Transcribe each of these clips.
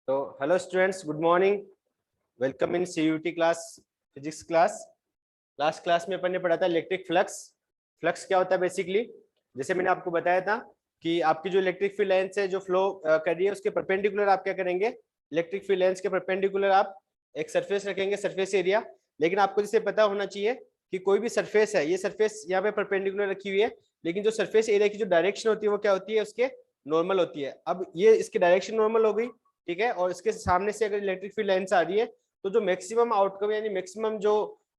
तो hello students, good morning. Welcome in CUT class, physics class. Last class में अपन ने पढ़ा था इलेक्ट्रिक फ्लक्स। फ्लक्स क्या होता है बेसिकली, जैसे मैंने आपको बताया था कि आपकी जो इलेक्ट्रिक फील्ड लाइन से जो फ्लो कर रही है उसके परपेंडिकुलर आप क्या करेंगे, इलेक्ट्रिक फील्ड लाइंस के परपेंडिकुलर आप एक सरफेस रखेंगे, सरफेस एरिया। लेकिन आपको जैसे पता होना चाहिए कि कोई भी सरफेस है, ये सरफेस यहाँ पे परपेंडिकुलर रखी हुई है, लेकिन जो सरफेस एरिया की जो डायरेक्शन होती है वो क्या होती है, उसके नॉर्मल होती है। अब ये इसकी डायरेक्शन नॉर्मल हो गई, ठीक है, और इसके सामने से अगर इलेक्ट्रिक फील्ड लाइंस आ रही है तो जो मैक्सिमम आउटकम यानी मैक्सिमम जो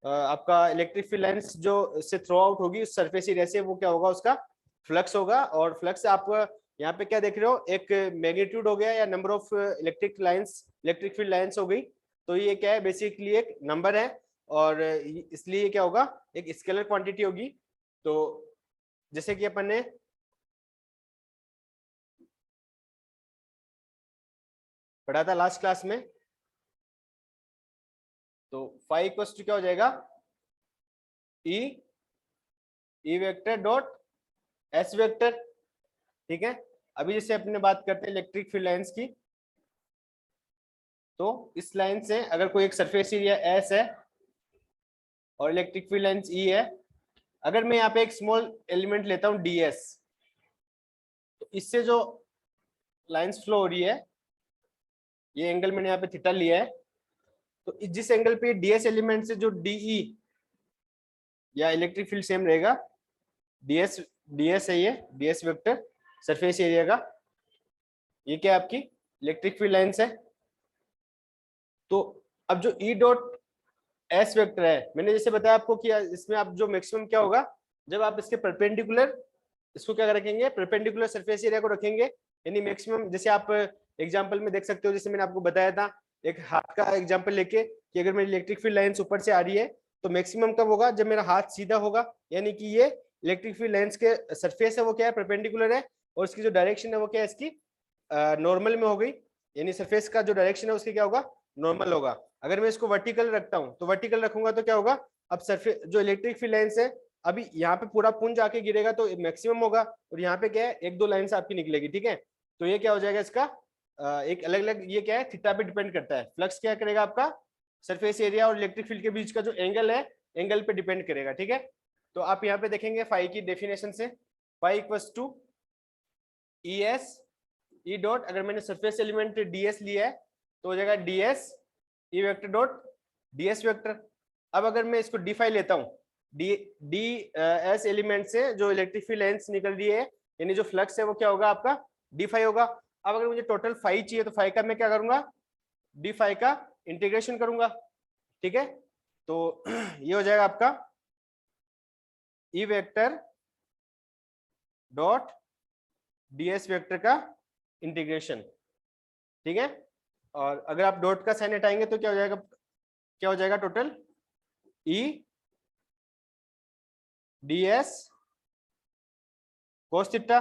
आपका इलेक्ट्रिक फील्ड लाइंस जो से थ्रो आउट होगी उस सरफेस एरिया से, वो क्या होगा, उसका फ्लक्स होगा। और फ्लक्स आप यहाँ पे क्या देख रहे हो, एक मैग्नीट्यूड हो गया या number of electric lines, electric field lines हो गई। तो ये क्या है, बेसिकली एक नंबर है और इसलिए क्या होगा, एक स्केलर क्वांटिटी होगी। तो जैसे कि अपन ने पढ़ा था लास्ट क्लास में, तो फाई इक्वल्स टू क्या हो जाएगा, E vector dot S vector. ठीक है, अभी जैसे अपने बात करते हैं इलेक्ट्रिक फील्ड लाइंस की, तो इस लाइन से अगर कोई एक सरफेस एरिया एस है और इलेक्ट्रिक फील्ड लाइंस ई है, अगर मैं यहाँ पे एक स्मॉल एलिमेंट लेता हूँ ds, तो इससे जो लाइंस फ्लो हो रही है, ये एंगल मैंने यहाँ पे थीटा लिया है, तो जिस एंगल पे ds एलिमेंट से जो dE या इलेक्ट्रिक फील्ड सेम रहेगा, ds है ये, ds वेक्टर सरफेस एरिया का, ये क्या आपकी इलेक्ट्रिक फील्ड लाइंस है। तो अब जो E डॉट एस वेक्टर है, मैंने जैसे बताया आपको कि इसमें आप जो मैक्सिमम क्या होगा, जब आप इसके परपेंडिकुलर इसको क्या रखेंगे, परपेंडिकुलर सरफेस एरिया को रखेंगे, यानी मैक्सिमम। जैसे आप एग्जांपल में देख सकते हो, जैसे मैंने आपको बताया था एक हाथ का एग्जांपल लेके कि अगर मेरी इलेक्ट्रिक फील्ड लाइंस ऊपर से आ रही है तो मैक्सिमम कब होगा, जब मेरा हाथ सीधा होगा, यानी कि ये इलेक्ट्रिक फील्ड लाइंस के सरफेस है वो क्या है, परपेंडिकुलर है, और इसकी जो डायरेक्शन है वो क्या है, इसकी नॉर्मल में हो गई, यानी सरफेस का जो डायरेक्शन है उसकी क्या होगा, नॉर्मल होगा। अगर मैं इसको वर्टिकल रखता हूँ तो वर्टिकल रखूंगा तो क्या होगा, अब सरफेस जो इलेक्ट्रिक फील्ड लाइंस है, अभी यहाँ पे पूरा पुंज आके गिरेगा तो मैक्सिमम होगा, और यहाँ पे क्या है, एक दो लाइंस आपकी निकलेगी। ठीक है, तो ये क्या हो जाएगा, इसका एक अलग अलग, ये क्या है, थीटा पे डिपेंड करता है। फ्लक्स क्या करेगा, आपका सरफेस एरिया और इलेक्ट्रिक फील्ड के बीच का जो एंगल है, एंगल पे डिपेंड करेगा। ठीक है, तो आप यहाँ पे देखेंगे फाई की डेफिनेशन से, phi equals to E S E dot, अगर मैंने सरफेस एलिमेंट ds लिया है तो हो जाएगा ds E vector dot ds vector. अब अगर मैं इसको डी फाई लेता हूँ, डी एस एलिमेंट से जो इलेक्ट्रिक फील्ड लाइंस निकल रही है, यानी जो फ्लक्स है वो क्या होगा, आपका डी फाई होगा। अब अगर मुझे टोटल फाई चाहिए तो फाई का मैं क्या करूंगा, डी फाई का इंटीग्रेशन करूंगा। ठीक है, तो ये हो जाएगा आपका E vector dot ds vector का इंटीग्रेशन। ठीक है, और अगर आप डॉट का साइन हटाएंगे तो क्या हो जाएगा, क्या हो जाएगा, टोटल ई ds cos थीटा।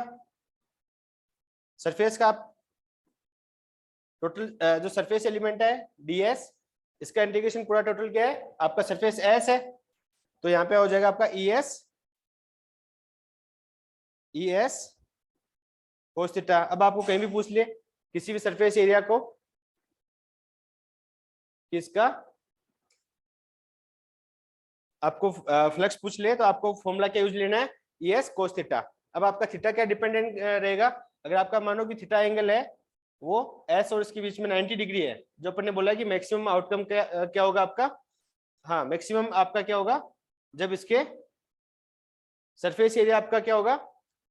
सरफेस का आप टोटल जो सरफेस एलिमेंट है ds, इसका इंटीग्रेशन पूरा टोटल क्या है, आपका सरफेस s है, तो यहाँ पे हो जाएगा आपका es cos थीटा। अब आपको कहीं भी पूछ ले किसी भी सरफेस एरिया को कि इसका आपको फ्लक्स पूछ ले तो आपको फॉर्मूला क्या यूज लेना है, es cos थीटा। अब आपका थीटा क्या डिपेंडेंट रहेगा, अगर आपका मानो कि थीटा एंगल है वो s और इसके बीच में 90 डिग्री है, जो अपन ने बोला कि मैक्सिमम आउटकम क्या होगा आपका, हाँ मैक्सिमम आपका क्या होगा, जब इसके सरफेस एरिया आपका क्या होगा,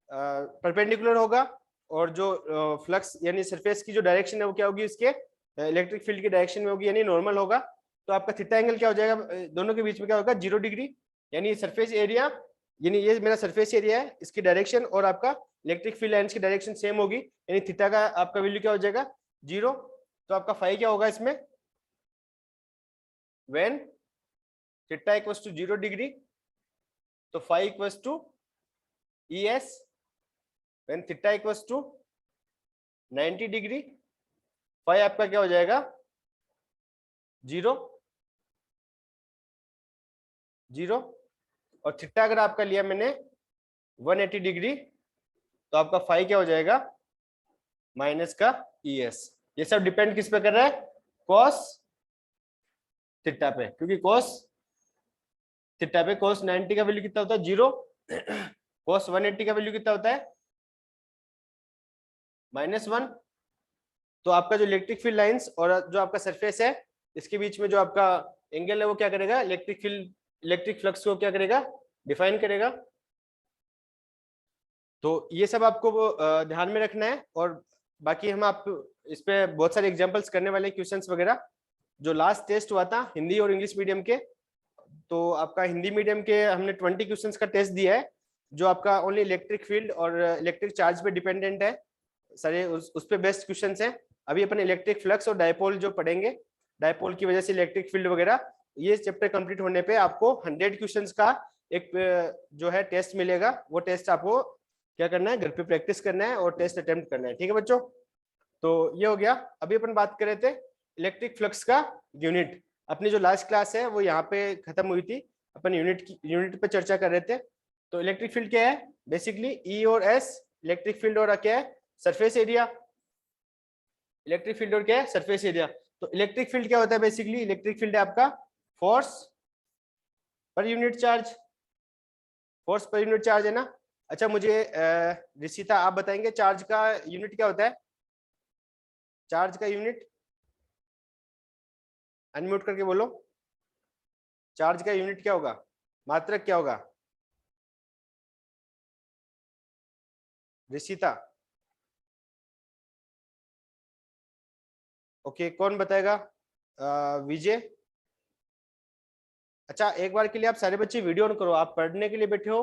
परपेंडिकुलर होगा, और जो फ्लक्स यानी सरफेस की जो डायरेक्शन है वो क्या होगी, इसके इलेक्ट्रिक फील्ड की डायरेक्शन में होगी, यानी नॉर्मल होगा। तो आपका थीटा एंगल क्या हो जाएगा, दोनों के बीच में क्या होगा, 0 डिग्री, यानी सरफेस एरिया, यानी ये मेरा सरफेस एरिया है, इसकी डायरेक्शन और आपका इलेक्ट्रिक फील्ड लाइंस की डायरेक्शन सेम होगी, यानी थीटा का आपका वैल्यू क्या हो जाएगा, 0। तो आपका फाई क्या होगा इसमें, when theta equals to 0 degree, तो phi equals to es when theta equals to 90 degree, phi आपका क्या हो जाएगा, 0 0, और थीटा अगर आपका लिया मैंने 180 डिग्री, तो आपका फाई क्या हो जाएगा, माइनस का es। ये सब डिपेंड किस पे कर रहा है, कॉस थीटा पे, क्योंकि कॉस थीटा पे cos 90 का वैल्यू कितना होता है 0, cos 180 का वैल्यू कितना होता है -1। तो आपका जो इलेक्ट्रिक फील्ड लाइंस और जो आपका सरफेस है इसके बीच में जो आपका एंगल है वो क्या करेगा, इलेक्ट्रिक फ्लक्स को क्या करेगा, डिफाइन करेगा। तो ये सब आपको ध्यान में रखना है। और बाकी हम आप इस पे बहुत सारे एग्जांपल्स करने वाले क्वेश्चंस वगैरह। जो लास्ट टेस्ट हुआ था हिंदी और इंग्लिश मीडियम के, तो आपका हिंदी मीडियम के हमने 20 क्वेश्चंस का टेस्ट दिया है, जो आपका ओनली इलेक्ट्रिक फील्ड और इलेक्ट्रिक चार्ज पे डिपेंडेंट है सारे, उस पे बेस्ट क्वेश्चंस हैं। अभी अपन इलेक्ट्रिक फ्लक्स और डायपोल जो पढ़ेंगे, डायपोल की वजह से इलेक्ट्रिक फील्ड वगैरह, ये चैप्टर कंप्लीट होने पे आपको 100 क्वेश्चंस का एक जो है टेस्ट मिलेगा। वो टेस्ट आपको क्या करना है, घर पे प्रैक्टिस करना है और टेस्ट अटेम्प्ट करना है। ठीक है बच्चों, तो ये हो गया। अभी अपन बात कर रहे थे इलेक्ट्रिक फ्लक्स का यूनिट। अपनी जो लास्ट क्लास है वो यहाँ पे खत्म हुई थी, अपन यूनिट पे चर्चा कर रहे थे। तो इलेक्ट्रिक फील्ड क्या है, बेसिकली ई और एस इलेक्ट्रिक फील्ड और क्या है, सरफेस एरिया। इलेक्ट्रिक फील्ड और क्या है, सरफेस एरिया। तो इलेक्ट्रिक फील्ड क्या होता है, बेसिकली इलेक्ट्रिक फील्ड है आपका force per unit charge. Force per unit charge है ना। अच्छा मुझे रिशिता आप बताएंगे चार्ज का यूनिट क्या होता है, चार्ज का यूनिट अनम्यूट करके बोलो, चार्ज का यूनिट क्या होगा, मात्रक क्या होगा रिशिता। ओके कौन बताएगा, विजय। अच्छा एक बार के लिए आप सारे बच्चे वीडियो ऑन करो, आप पढ़ने के लिए बैठे हो।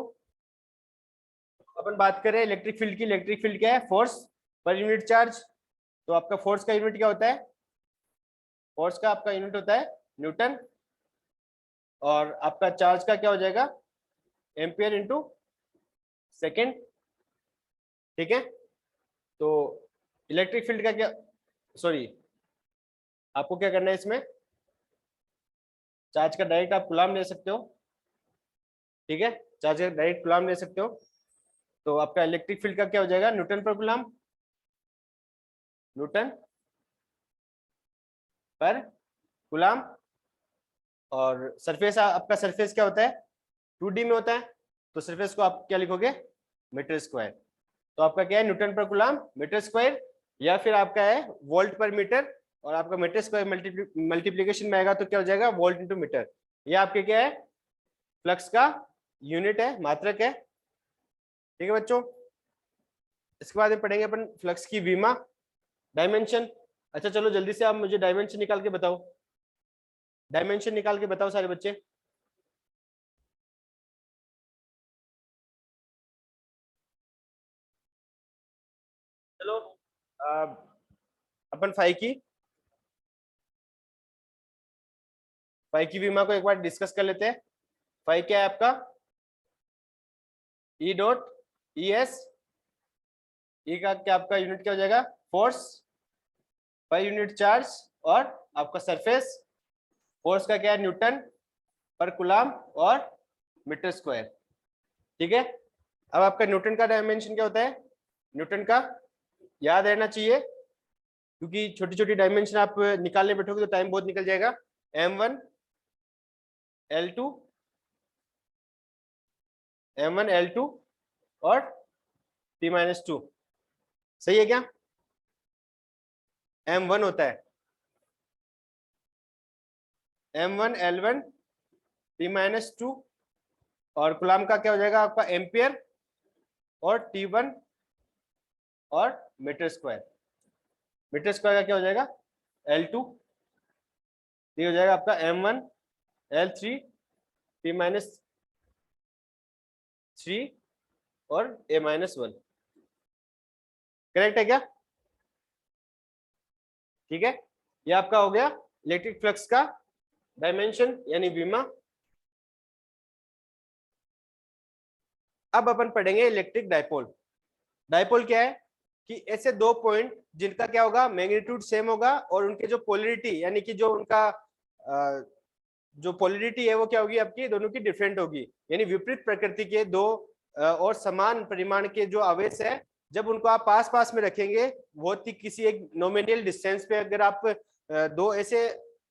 अपन बात करें इलेक्ट्रिक फील्ड की, इलेक्ट्रिक फील्ड क्या है, फोर्स पर यूनिट चार्ज। तो आपका फोर्स का यूनिट क्या होता है, फोर्स का आपका यूनिट होता है न्यूटन, और आपका चार्ज का क्या हो जाएगा, एम्पियर इंटू सेकेंड। ठीक है, तो इलेक्ट्रिक फील्ड का क्या, सॉरी आपको क्या करना है इसमें, चार्ज का डायरेक्ट आप कूलम ले सकते हो। ठीक है, चार्ज का डायरेक्ट कूलम ले सकते हो। तो आपका इलेक्ट्रिक फील्ड का क्या हो जाएगा, न्यूटन पर कूलम, न्यूटन पर कूलम। और सरफेस आपका सरफेस क्या होता है, 2D में होता है, तो सरफेस को आप क्या लिखोगे, मीटर स्क्वायर। तो आपका क्या है, न्यूटन पर कूलम मीटर स्क्वायर, या फिर आपका है वोल्ट पर मीटर, और आपका मीटर स्क्वायर मल्टीप्लीकेशन में आएगा तो क्या हो जाएगा, वोल्ट इंटू मीटर। ये आपके क्या है, फ्लक्स का यूनिट है, मात्रक है। ठीक है बच्चों, इसके बाद पढ़ेंगे अपन फ्लक्स की विमा, डायमेंशन। अच्छा चलो जल्दी से आप मुझे डायमेंशन निकाल के बताओ, डायमेंशन निकाल के बताओ सारे बच्चे। चलो अपन फाई की विमा को एक बार डिस्कस कर लेते हैं। फाई क्या है आपका, ई डॉट ई एस, ई का क्या आपका यूनिट क्या हो जाएगा, फोर्स पर यूनिट चार्ज, और आपका सरफेस फोर्स का क्या है, न्यूटन पर कूलम और मीटर स्क्वायर। ठीक है, अब आपका न्यूटन का डायमेंशन क्या होता है, न्यूटन का याद रहना चाहिए, क्योंकि छोटी छोटी डायमेंशन आप निकालने बैठोगे तो टाइम बहुत निकल जाएगा। m1 l2, m1 l2 और t-2, सही है क्या, m1 होता है m1 l1 t-2, और कूलम का क्या हो जाएगा आपका एम्पियर, और t1 और मीटर स्क्वायर। मीटर स्क्वायर का क्या हो जाएगा l2, ये हो जाएगा आपका m1 l3 t-3 और a-1। करेक्ट है क्या, ठीक है। ये आपका हो गया इलेक्ट्रिक फ्लक्स का डायमेंशन यानी विमा। अब अपन पढ़ेंगे इलेक्ट्रिक डायपोल। डायपोल क्या है कि ऐसे दो पॉइंट जिनका क्या होगा, मैग्नीट्यूड सेम होगा, और उनके जो पोलरिटी यानी कि जो उनका जो पोलरिटी है वो क्या होगी आपकी, दोनों की डिफरेंट होगी। यानी विपरीत प्रकृति के दो और समान परिमाण के जो आवेश है जब उनको आप पास पास में रखेंगे, बहुत ही किसी एक नोमिनल डिस्टेंस पे अगर आप दो ऐसे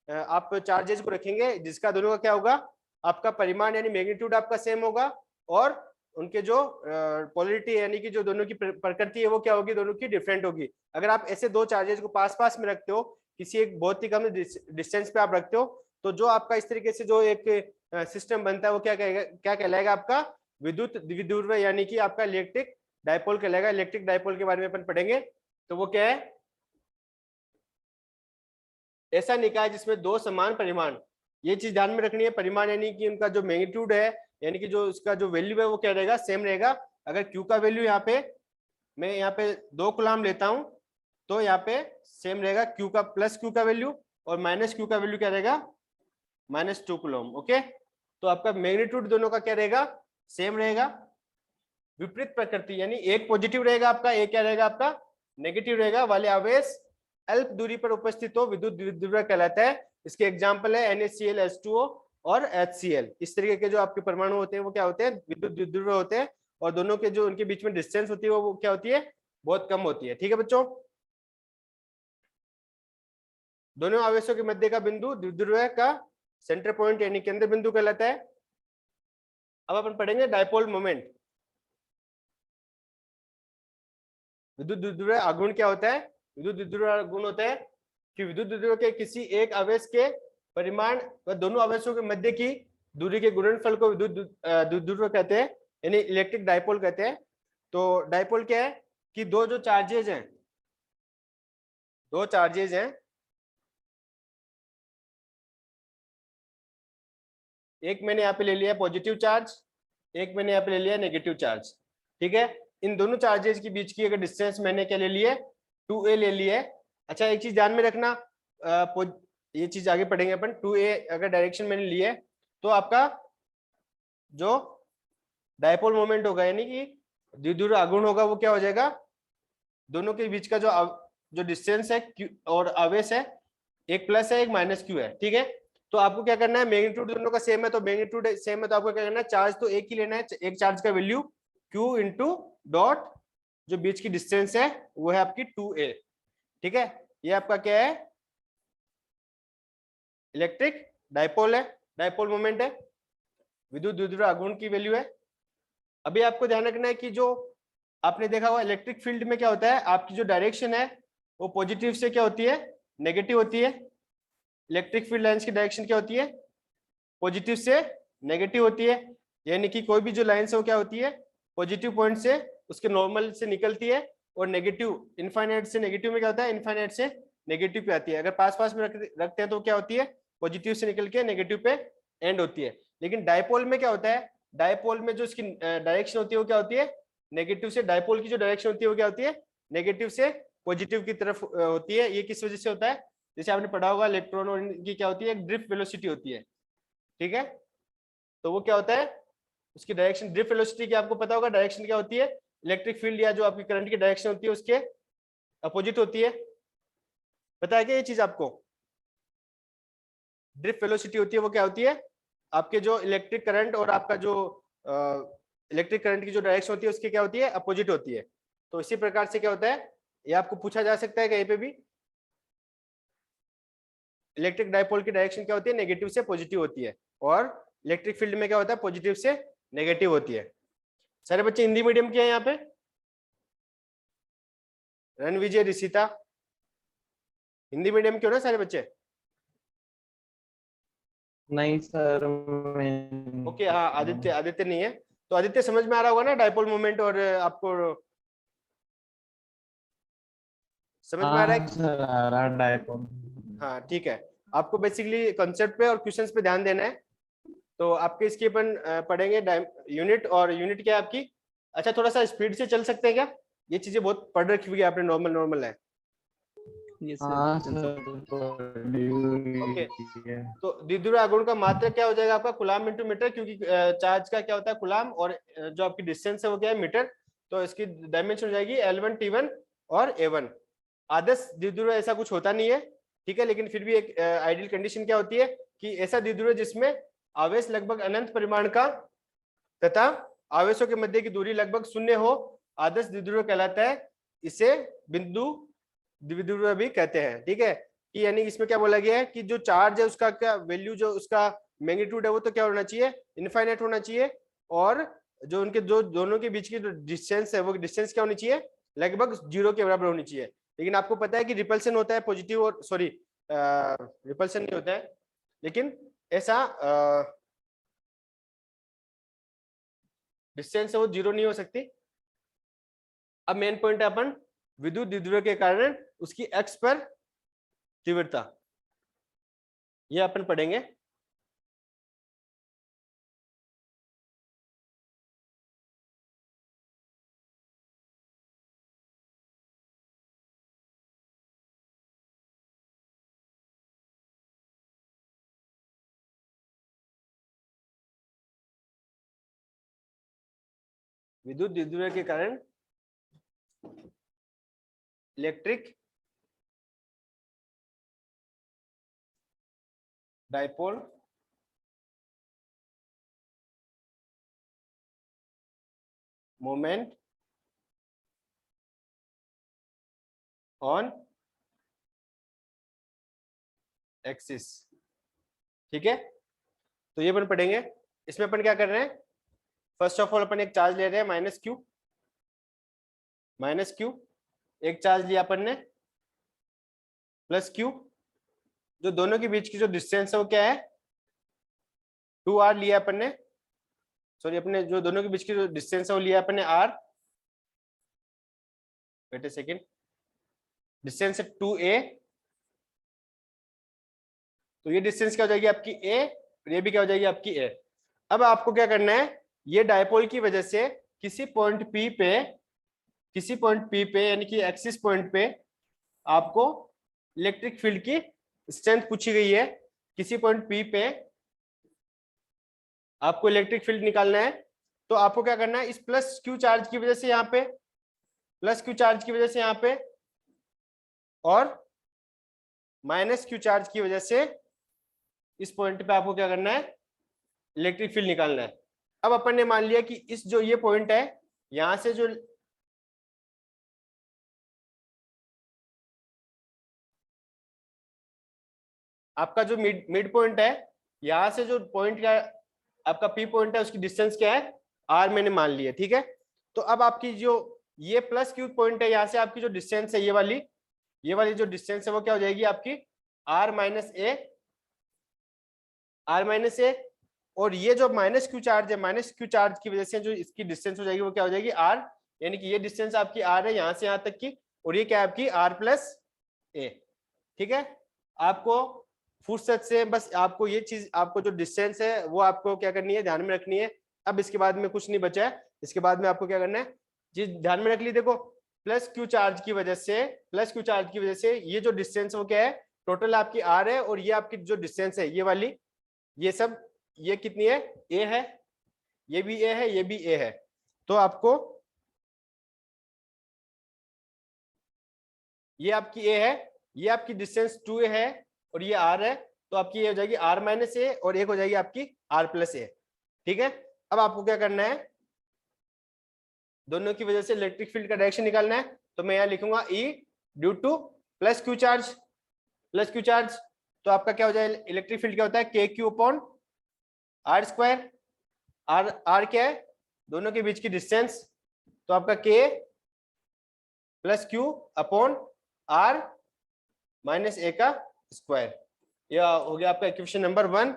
आप चार्जेस को रखेंगे जिसका दोनों का क्या होगा, आपका परिमाण यानी मैग्नीट्यूड आपका सेम होगा, और उनके जो पोलरिटी यानी कि जो दोनों की प्रकृति है वो क्या होगी, दोनों की डिफरेंट होगी। अगर आप ऐसे दो चार्जेस को पास पास में रखते हो, किसी एक बहुत ही कम डिस्टेंस पे आप रखते हो, तो जो आपका इस तरीके से जो एक सिस्टम बनता है वो क्या कहेगा, क्या कहलाएगा, आपका विद्युत द्विध्रुव यानी कि आपका इलेक्ट्रिक डायपोल कहलाएगा। इलेक्ट्रिक डायपोल के बारे में अपन पढ़ेंगे। तो वो क्या है, ऐसा निकाय जिसमें दो समान परिमाण, ये चीज ध्यान में रखनी है, परिमाण यानी कि उनका जो मैग्नीट्यूड है यानी कि जो उसका जो वैल्यू है वो क्या रहेगा, सेम रहेगा। अगर Q का वैल्यू यहाँ पे मैं यहाँ पे 2 कूलम लेता हूं तो यहाँ पे सेम रहेगा Q का प्लस Q का वैल्यू, और माइनस Q का वैल्यू क्या रहेगा, -2 कूलम। ओके, तो आपका मैग्नीट्यूड दोनों का क्या रहेगा, सेम रहेगा। विपरीत प्रकृति यानी एक पॉजिटिव रहेगा आपका, एक क्या रहेगा आपका नेगेटिव रहेगा, वाले आवेश अल्प दूरी पर उपस्थित हो विद्युत द्विध्रुव कहलाता है। इसके एग्जांपल है NaCl H2O और HCl। इस तरीके के जो आपके परमाणु होते हैं वो क्या होते हैं, विद्युत द्विध्रुव होते हैं, और दोनों के जो उनके बीच में डिस्टेंस होती है वो क्या होती है, बहुत कम होती है। ठीक है बच्चों, दोनों आवेशों के मध्य का बिंदु द्विध्रुव का सेंटर पॉइंट यानी केंद्र बिंदु कहलाता है। अब अपन पढ़ेंगे डायपोल मोमेंट। विद्युत द्विध्रुव आघूर्ण क्या होता है, विद्युत द्विध्रुव आघूर्ण होता है कि विद्युत द्विध्रुव के किसी एक आवेश के परिमाण व दोनों आवेशों के मध्य की दूरी के गुणनफल को विद्युत द्विध्रुव कहते हैं, यानी इलेक्ट्रिक डायपोल कहते हैं। तो डायपोल क्या है कि दो जो चार्जेज हैं, दो चार्जेज हैं, एक मैंने यहाँ पे ले लिया पॉजिटिव चार्ज, एक मैंने यहाँ पे ले लिया नेगेटिव चार्ज। ठीक है, इन दोनों चार्जेस के बीच की अगर डिस्टेंस मैंने क्या ले लिया है, 2a ले लिया है। अच्छा, एक चीज ध्यान में रखना, ये चीज आगे पढ़ेंगे अपन। 2a अगर डायरेक्शन मैंने लिया है तो आपका जो डायपोल मोमेंट होगा यानी कि द्विध्रुव आघूर्ण होगा वो क्या हो जाएगा, दोनों के बीच का जो डिस्टेंस है और आवेश है, एक प्लस है एक माइनस क्यू है। ठीक है, तो आपको क्या करना है, मैग्नीट्यूड दोनों का सेम है, तो मैग्नीट्यूड सेम है तो आपको क्या करना है, चार्ज तो एक ही लेना है, एक चार्ज का वैल्यू Q इंटू डॉट जो बीच की डिस्टेंस है वो है आपकी 2a। ठीक है, ये आपका क्या है, इलेक्ट्रिक डायपोल है, डायपोल मोमेंट है, विद्युत द्विध्रुव आघूर्ण की वैल्यू है। अभी आपको ध्यान रखना है कि जो आपने देखा हुआ इलेक्ट्रिक फील्ड में क्या होता है, आपकी जो डायरेक्शन है वो पॉजिटिव से क्या होती है, नेगेटिव होती है। इलेक्ट्रिक फील्ड लाइंस की डायरेक्शन क्या होती है, पॉजिटिव से नेगेटिव होती है, यानी कि कोई भी जो लाइन है वो क्या होती है, पॉजिटिव पॉइंट से उसके नॉर्मल से निकलती है, और नेगेटिव इनफाइनाइट से नेगेटिव में क्या होता है, इनफाइनाइट से नेगेटिव पे आती है। अगर पास पास में रखते हैं तो क्या होती है, पॉजिटिव से निकल के नेगेटिव पे एंड होती है। लेकिन डायपोल में क्या होता है, डायपोल में जो इसकी डायरेक्शन होती है वो क्या होती है, नेगेटिव से, डायपोल की जो डायरेक्शन होती है वो क्या होती है, नेगेटिव से पॉजिटिव की तरफ होती है। ये किस वजह से होता है, जैसे आपने पढ़ा होगा इलेक्ट्रॉन और इनकी क्या होती है, एक ड्रिफ्ट वेलोसिटी होती है। ठीक है, तो वो क्या होता है, उसकी डायरेक्शन ड्रिफ्ट वेलोसिटी की आपको पता होगा, डायरेक्शन क्या होती है, इलेक्ट्रिक फील्ड या जो आपकी करंट की डायरेक्शन होती है उसके अपोजिट होती है। पता है क्या ये चीज आपको, ड्रिफ्ट वेलोसिटी होती है वो क्या होती है, आपके जो इलेक्ट्रिक करंट और आपका जो इलेक्ट्रिक करंट की जो डायरेक्शन होती है उसकी क्या होती है, अपोजिट होती है। तो इसी प्रकार से क्या होता है, ये आपको पूछा जा सकता है कहीं पे भी, इलेक्ट्रिक डायपोल की डायरेक्शन क्या होती है, नेगेटिव से पॉजिटिव होती है, और इलेक्ट्रिक फील्ड में क्या होता है, पॉजिटिव से नेगेटिव होती है। सारे बच्चे हिंदी मीडियम के हैं यहाँ पे, रणविजय ऋषिता हिंदी मीडियम के हो ना सारे बच्चे? नहीं सर, ओके, हाँ आदित्य, आदित्य नहीं है तो आदित्य समझ में आ रहा होगा ना डायपोल मोमेंट, और आपको समझ में आ रहा है? सर आ रहा डायपोल। हाँ ठीक है, आपको बेसिकली कॉन्सेप्ट पे और क्वेश्चंस पे ध्यान देना है। तो आपके इसके अपन पढ़ेंगे यूनिट, और यूनिट क्या है आपकी, अच्छा थोड़ा सा स्पीड से चल सकते हैं क्या, ये चीजें बहुत पढ़ रखी हुई है आपने, नॉर्मल नॉर्मल है। ओके, तो द्विध्रुव आघूर्ण का मात्रक क्या हो जाएगा आपका, कूलम इंटू मीटर, क्योंकि चार्ज का क्या होता है कूलम, और जो आपकी डिस्टेंस है वो क्या है, मीटर। तो इसकी डायमेंशन हो जाएगी L1 T1 और A1। आदर्श द्विध्रुव ऐसा कुछ होता नहीं है, ठीक है, लेकिन फिर भी एक आइडियल कंडीशन क्या होती है कि ऐसा द्विध्रुव जिसमें आवेश लगभग अनंत परिमाण का तथा आवेशों के मध्य की दूरी लगभग शून्य हो, आदर्श द्विध्रुव कहलाता है, इसे बिंदु द्विध्रुव भी कहते हैं। ठीक है, कि यानी इसमें क्या बोला गया है कि जो चार्ज है उसका क्या वैल्यू, जो उसका मैग्नीट्यूड है वो तो क्या होना चाहिए, इनफाइनाइट होना चाहिए, और जो उनके जो दोनों के बीच की जो डिस्टेंस है वो डिस्टेंस क्या होनी चाहिए, लगभग 0 के बराबर होनी चाहिए। लेकिन आपको पता है कि रिपल्सन होता है पॉजिटिव, और सॉरी रिपल्सन नहीं होता है, लेकिन ऐसा डिस्टेंस है वो 0 नहीं हो सकती। अब मेन पॉइंट है अपन विद्युत द्विध्रुव के कारण उसकी एक्स पर तीव्रता, ये अपन पढ़ेंगे। विद्युत द्विध्रुव के कारण electric dipole moment on axis. ठीक है, तो ये अपन पढ़ेंगे। इसमें अपन क्या कर रहे हैं, फर्स्ट ऑफ ऑल अपन एक चार्ज ले रहे हैं माइनस क्यू, एक चार्ज लिया अपन ने प्लस क्यू, जो दोनों के बीच की जो डिस्टेंस है वो क्या है 2r लिया अपन ने, सॉरी अपने जो दोनों के बीच की जो डिस्टेंस है वो लिया अपन ने r, वेट ए सेकेंड, डिस्टेंस है 2a, तो ये डिस्टेंस क्या हो जाएगी आपकी a, और ये भी क्या हो जाएगी आपकी a। अब आपको क्या करना है, ये डायपोल की वजह से किसी पॉइंट P पे यानी कि एक्सिस पॉइंट पे आपको इलेक्ट्रिक फील्ड की स्ट्रेंथ पूछी गई है। किसी पॉइंट P पे आपको इलेक्ट्रिक फील्ड निकालना है, तो आपको क्या करना है, इस प्लस क्यू चार्ज की वजह से यहाँ पे, प्लस क्यू चार्ज की वजह से यहाँ पे, और माइनस क्यू चार्ज की वजह से इस पॉइंट पे आपको क्या करना है, इलेक्ट्रिक फील्ड निकालना है। अब अपन ने मान लिया कि इस जो ये पॉइंट है, यहां से जो आपका जो मिड पॉइंट है, यहां से जो पॉइंट का आपका पी पॉइंट है उसकी डिस्टेंस क्या है r मैंने मान लिया। ठीक है, तो अब आपकी जो ये प्लस क्यू पॉइंट है, यहां से आपकी जो डिस्टेंस है ये वाली जो डिस्टेंस है वो क्या हो जाएगी आपकी r माइनस ए, और ये जो माइनस क्यू चार्ज है, माइनस क्यू चार्ज की वजह से जो इसकी डिस्टेंस हो जाएगी वो क्या हो जाएगी r, यानी कि ये डिस्टेंस आपकी r है यहाँ से यहाँ तक की, और ये क्या है आपकी r प्लस ए। ठीक है, आपको फुर्सत से बस आपको ये चीज, आपको जो डिस्टेंस है वो आपको क्या करनी है, ध्यान में रखनी है। अब इसके बाद में कुछ नहीं बचा है, इसके बाद में आपको क्या करना है, चीज ध्यान में रख ली। देखो प्लस क्यू चार्ज की वजह से ये जो डिस्टेंस वो क्या है, टोटल आपकी r है, और ये आपकी जो डिस्टेंस है ये वाली, ये सब ये कितनी है, a है, ये भी a है, ये भी a है। तो आपको ये आपकी a है, ये आपकी डिस्टेंस 2a है, और ये r है, तो आपकी ये हो जाएगी r माइनस ए, और एक हो जाएगी आपकी r प्लस ए। ठीक है, अब आपको क्या करना है, दोनों की वजह से इलेक्ट्रिक फील्ड का डायरेक्शन निकालना है, तो मैं यहाँ लिखूंगा E due two plus Q charge, तो आपका क्या हो जाए, इलेक्ट्रिक फील्ड क्या होता है K Q upon are square, R क्या है, दोनों के बीच की डिस्टेंस, तो आपका K plus Q upon R minus A का स्क्वायर। यह हो गया आपका equation number 1।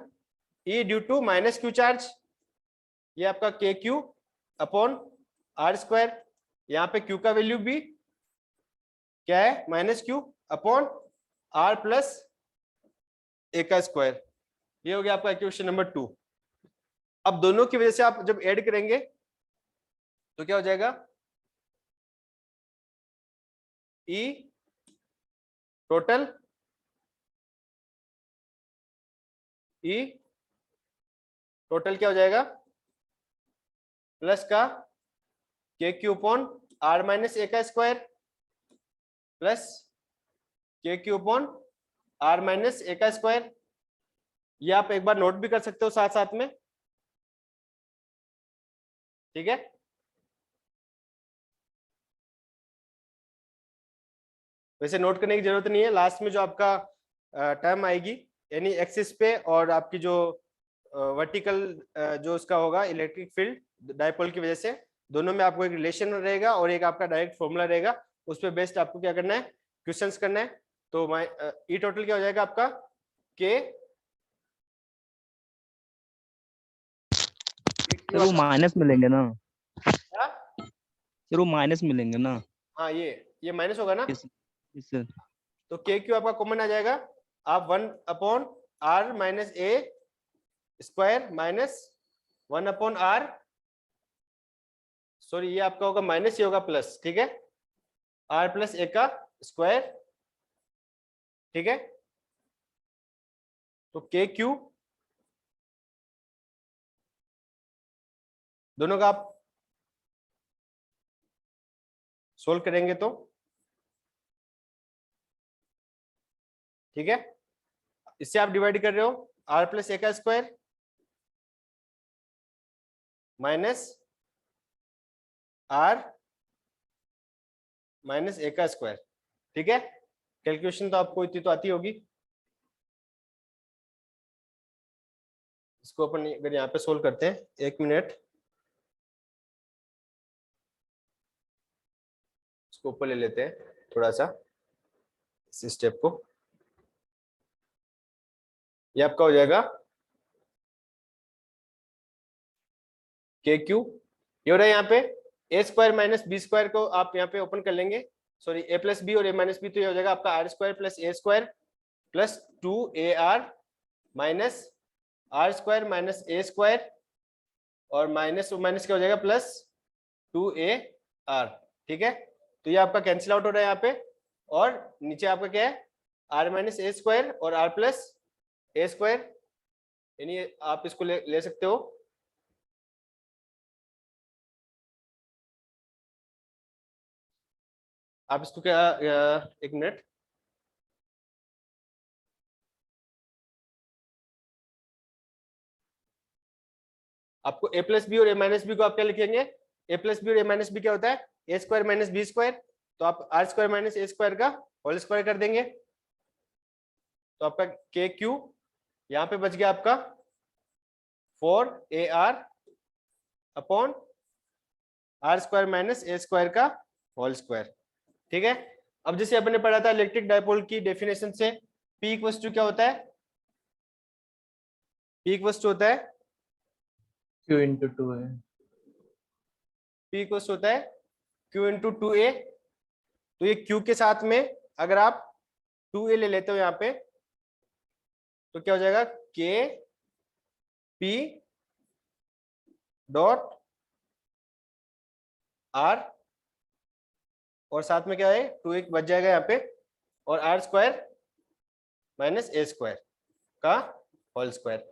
E due to minus Q charge, ये आपका के क्यू अपॉन आर स्क्वायर, यहाँ पे क्यू का वैल्यू भी क्या है minus Q upon R plus A का स्क्वायर। ये हो गया आपका इक्वेशन नंबर 2। अब दोनों की वजह से आप जब ऐड करेंगे तो क्या हो जाएगा, E टोटल क्या हो जाएगा, प्लस का के Q upon R minus A का स्क्वायर, प्लस के Q upon R minus A का स्क्वायर। ये आप एक बार नोट भी कर सकते हो साथ साथ में। ठीक है, वैसे नोट करने की जरूरत नहीं है, लास्ट में जो आपका टर्म आएगी यानी एक्सिस पे और आपकी जो वर्टिकल जो उसका होगा इलेक्ट्रिक फील्ड डायपोल की वजह से, दोनों में आपको एक रिलेशन रहेगा और एक आपका डायरेक्ट फॉर्मूला रहेगा, उस पर बेस्ड आपको क्या करना है, क्वेश्चंस करना है। तो ई टोटल क्या हो जाएगा आपका के सर वो माइनस मिलेंगे ना, क्या? सर वो माइनस मिलेंगे ना। हाँ ये माइनस होगा ना, यस सर। तो के क्यू आपका कॉमन आ जाएगा, आप 1/r-a square minus 1/r, sorry ये आपका होगा माइनस, ये होगा प्लस, ठीक है, r+a का स्क्वायर, ठीक है। तो के क्यू दोनों का आप सोल्व करेंगे तो ठीक है, इससे आप डिवाइड कर रहे हो r+a का square minus r minus a का स्क्वायर, ठीक है। कैलकुलेशन तो आपको इतनी तो आती होगी, इसको अपन अगर यहाँ पे सोल्व करते हैं, 1 मिनट, इसको ऊपर ले लेते हैं थोड़ा सा इस स्टेप को, ये आपका हो जाएगा के क्यू, ये हो रहा है यहाँ पे A square minus B square को आप यहाँ पे ओपन कर लेंगे, सॉरी ए प्लस बी और ए माइनस बी, तो ये हो जाएगा आपका आर स्क्वायर प्लस ए square plus 2ar minus R square minus ए स्क्वायर और माइनस माइनस क्या हो जाएगा प्लस 2ar, ठीक है। तो ये आपका कैंसिल आउट हो रहा है यहाँ पे, और नीचे आपका क्या है r माइनस ए स्क्वायर और r प्लस ए स्क्वायर, यानी आप इसको ले सकते हो, आप इसको क्या, 1 मिनट, आपको ए प्लस बी और ए माइनस बी को आप क्या लिखेंगे, ए प्लस बी और ए माइनस बी क्या होता है A square minus B square, तो आप आर स्क्वायर माइनस ए स्क्वायर का होल स्क्वायर कर देंगे, तो आपका के क्यू यहाँ पे बच गया आपका 4ar upon are square minus A square का होल स्क्वायर, ठीक है। अब जैसे अपन ने पढ़ा था इलेक्ट्रिक डायपोल की डेफिनेशन से, P इक्वल्स टू क्या होता है, P इक्वल्स टू होता है Q into 2a। P equals होता है Q इंटू 2a, तो ये Q के साथ में अगर आप 2a ले लेते हो यहाँ पे तो क्या हो जाएगा K P डॉट R, और साथ में क्या है 2a बच जाएगा यहाँ पे, और आर स्क्वायर माइनस ए स्क्वायर का होल स्क्वायर।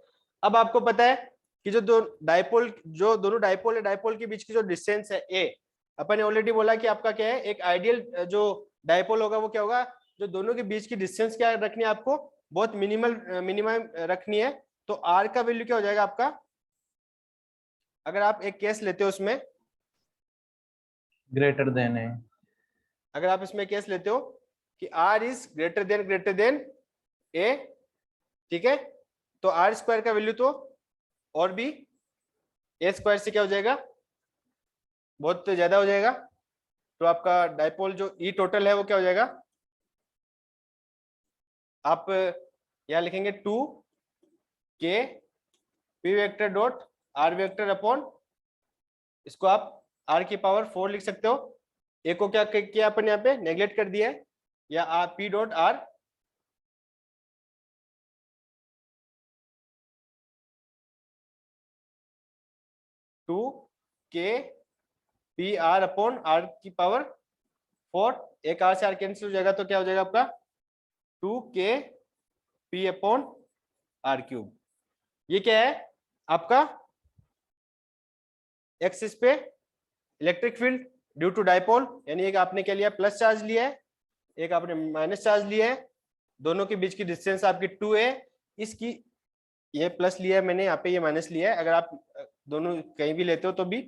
अब आपको पता है कि जो दोनों डायपोल है, डायपोल के बीच की जो डिस्टेंस है a, अपन ने ऑलरेडी बोला कि आपका क्या है एक आइडियल जो डायपोल होगा वो क्या होगा, जो दोनों के बीच की डिस्टेंस क्या रखनी है आपको, बहुत मिनिमम रखनी है। तो r का वैल्यू क्या हो जाएगा आपका, अगर आप एक केस लेते हो उसमें, ग्रेटर देन है। अगर आप इसमें केस लेते हो कि r is greater than a, ठीक है, तो आर स्क्वायर का वैल्यू तो और भी ए स्क्वायर से क्या हो जाएगा, बहुत ज्यादा हो जाएगा, तो आपका डायपोल जो ई टोटल है वो क्या हो जाएगा, आप यहां लिखेंगे 2k p vector dot r vector upon, इसको आप r की पावर 4 लिख सकते हो, ए को क्या किया अपन यहाँ पे नेग्लेक्ट कर दिया है, या p डॉट r टू के पी आर अपॉन आर की पावर 4, एक आर से आर कैंसिल हो जाएगा, तो क्या हो जाएगा आपका 2k p upon r cube. ये क्या है आपका एक्सिस पे electric field due to dipole, यानी एक आपने क्या लिया प्लस चार्ज लिया है, एक आपने माइनस चार्ज लिया है, दोनों के बीच की डिस्टेंस आपकी 2 है, इसकी ये प्लस लिया है मैंने, यहाँ पे ये माइनस लिया है, अगर आप दोनों कहीं भी लेते हो तो भी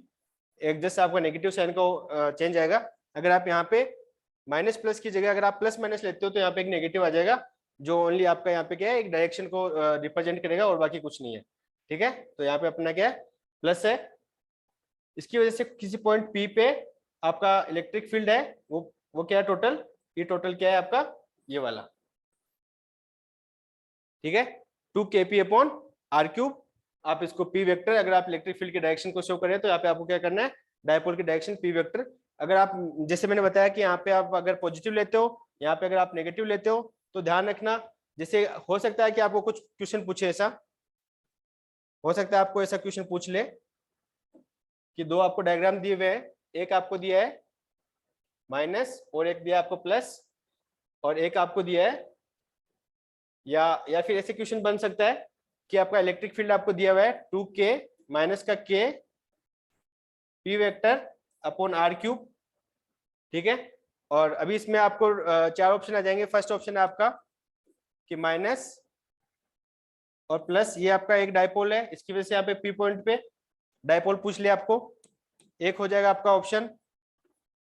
एक जस्ट आपका नेगेटिव साइन को चेंज आएगा। अगर आप यहाँ पे माइनस प्लस की जगह अगर आप प्लस माइनस लेते हो तो यहाँ पे एक नेगेटिव आ जाएगा, जो ओनली आपका यहाँ पे क्या है, एक डायरेक्शन को रिप्रेजेंट करेगा और बाकी कुछ नहीं है। ठीक है, तो यहाँ पे अपना क्या है, प्लस है। इसकी वजह से किसी पॉइंट पी पे आपका इलेक्ट्रिक फील्ड है वो क्या है, टोटल, ये टोटल क्या है आपका, ये वाला। ठीक है, 2kp/r³। आप इसको p वेक्टर, अगर आप इलेक्ट्रिक फील्ड की डायरेक्शन को शो करें तो यहाँ पे आपको क्या करना है, डायपोल की डायरेक्शन p वेक्टर। अगर आप, जैसे मैंने बताया कि यहाँ पे आप अगर पॉजिटिव लेते हो, यहाँ पे अगर आप नेगेटिव लेते हो, तो ध्यान रखना, जैसे हो सकता है कि आपको कुछ क्वेश्चन पूछे, ऐसा हो सकता है आपको ऐसा क्वेश्चन पूछ ले कि दो आपको डायग्राम दिए हुए हैं, एक आपको दिया है माइनस और एक दिया आपको प्लस, और एक आपको दिया है, या फिर ऐसे क्वेश्चन बन सकता है कि आपका इलेक्ट्रिक फील्ड आपको दिया हुआ है 2k माइनस का k p वेक्टर/r³। ठीक है, और अभी इसमें आपको चार ऑप्शन आ जाएंगे। फर्स्ट ऑप्शन है आपका कि माइनस और प्लस, ये आपका एक डायपोल है, इसकी वजह से यहाँ पे p पॉइंट पे डायपोल पूछ लिया आपको। एक हो जाएगा आपका ऑप्शन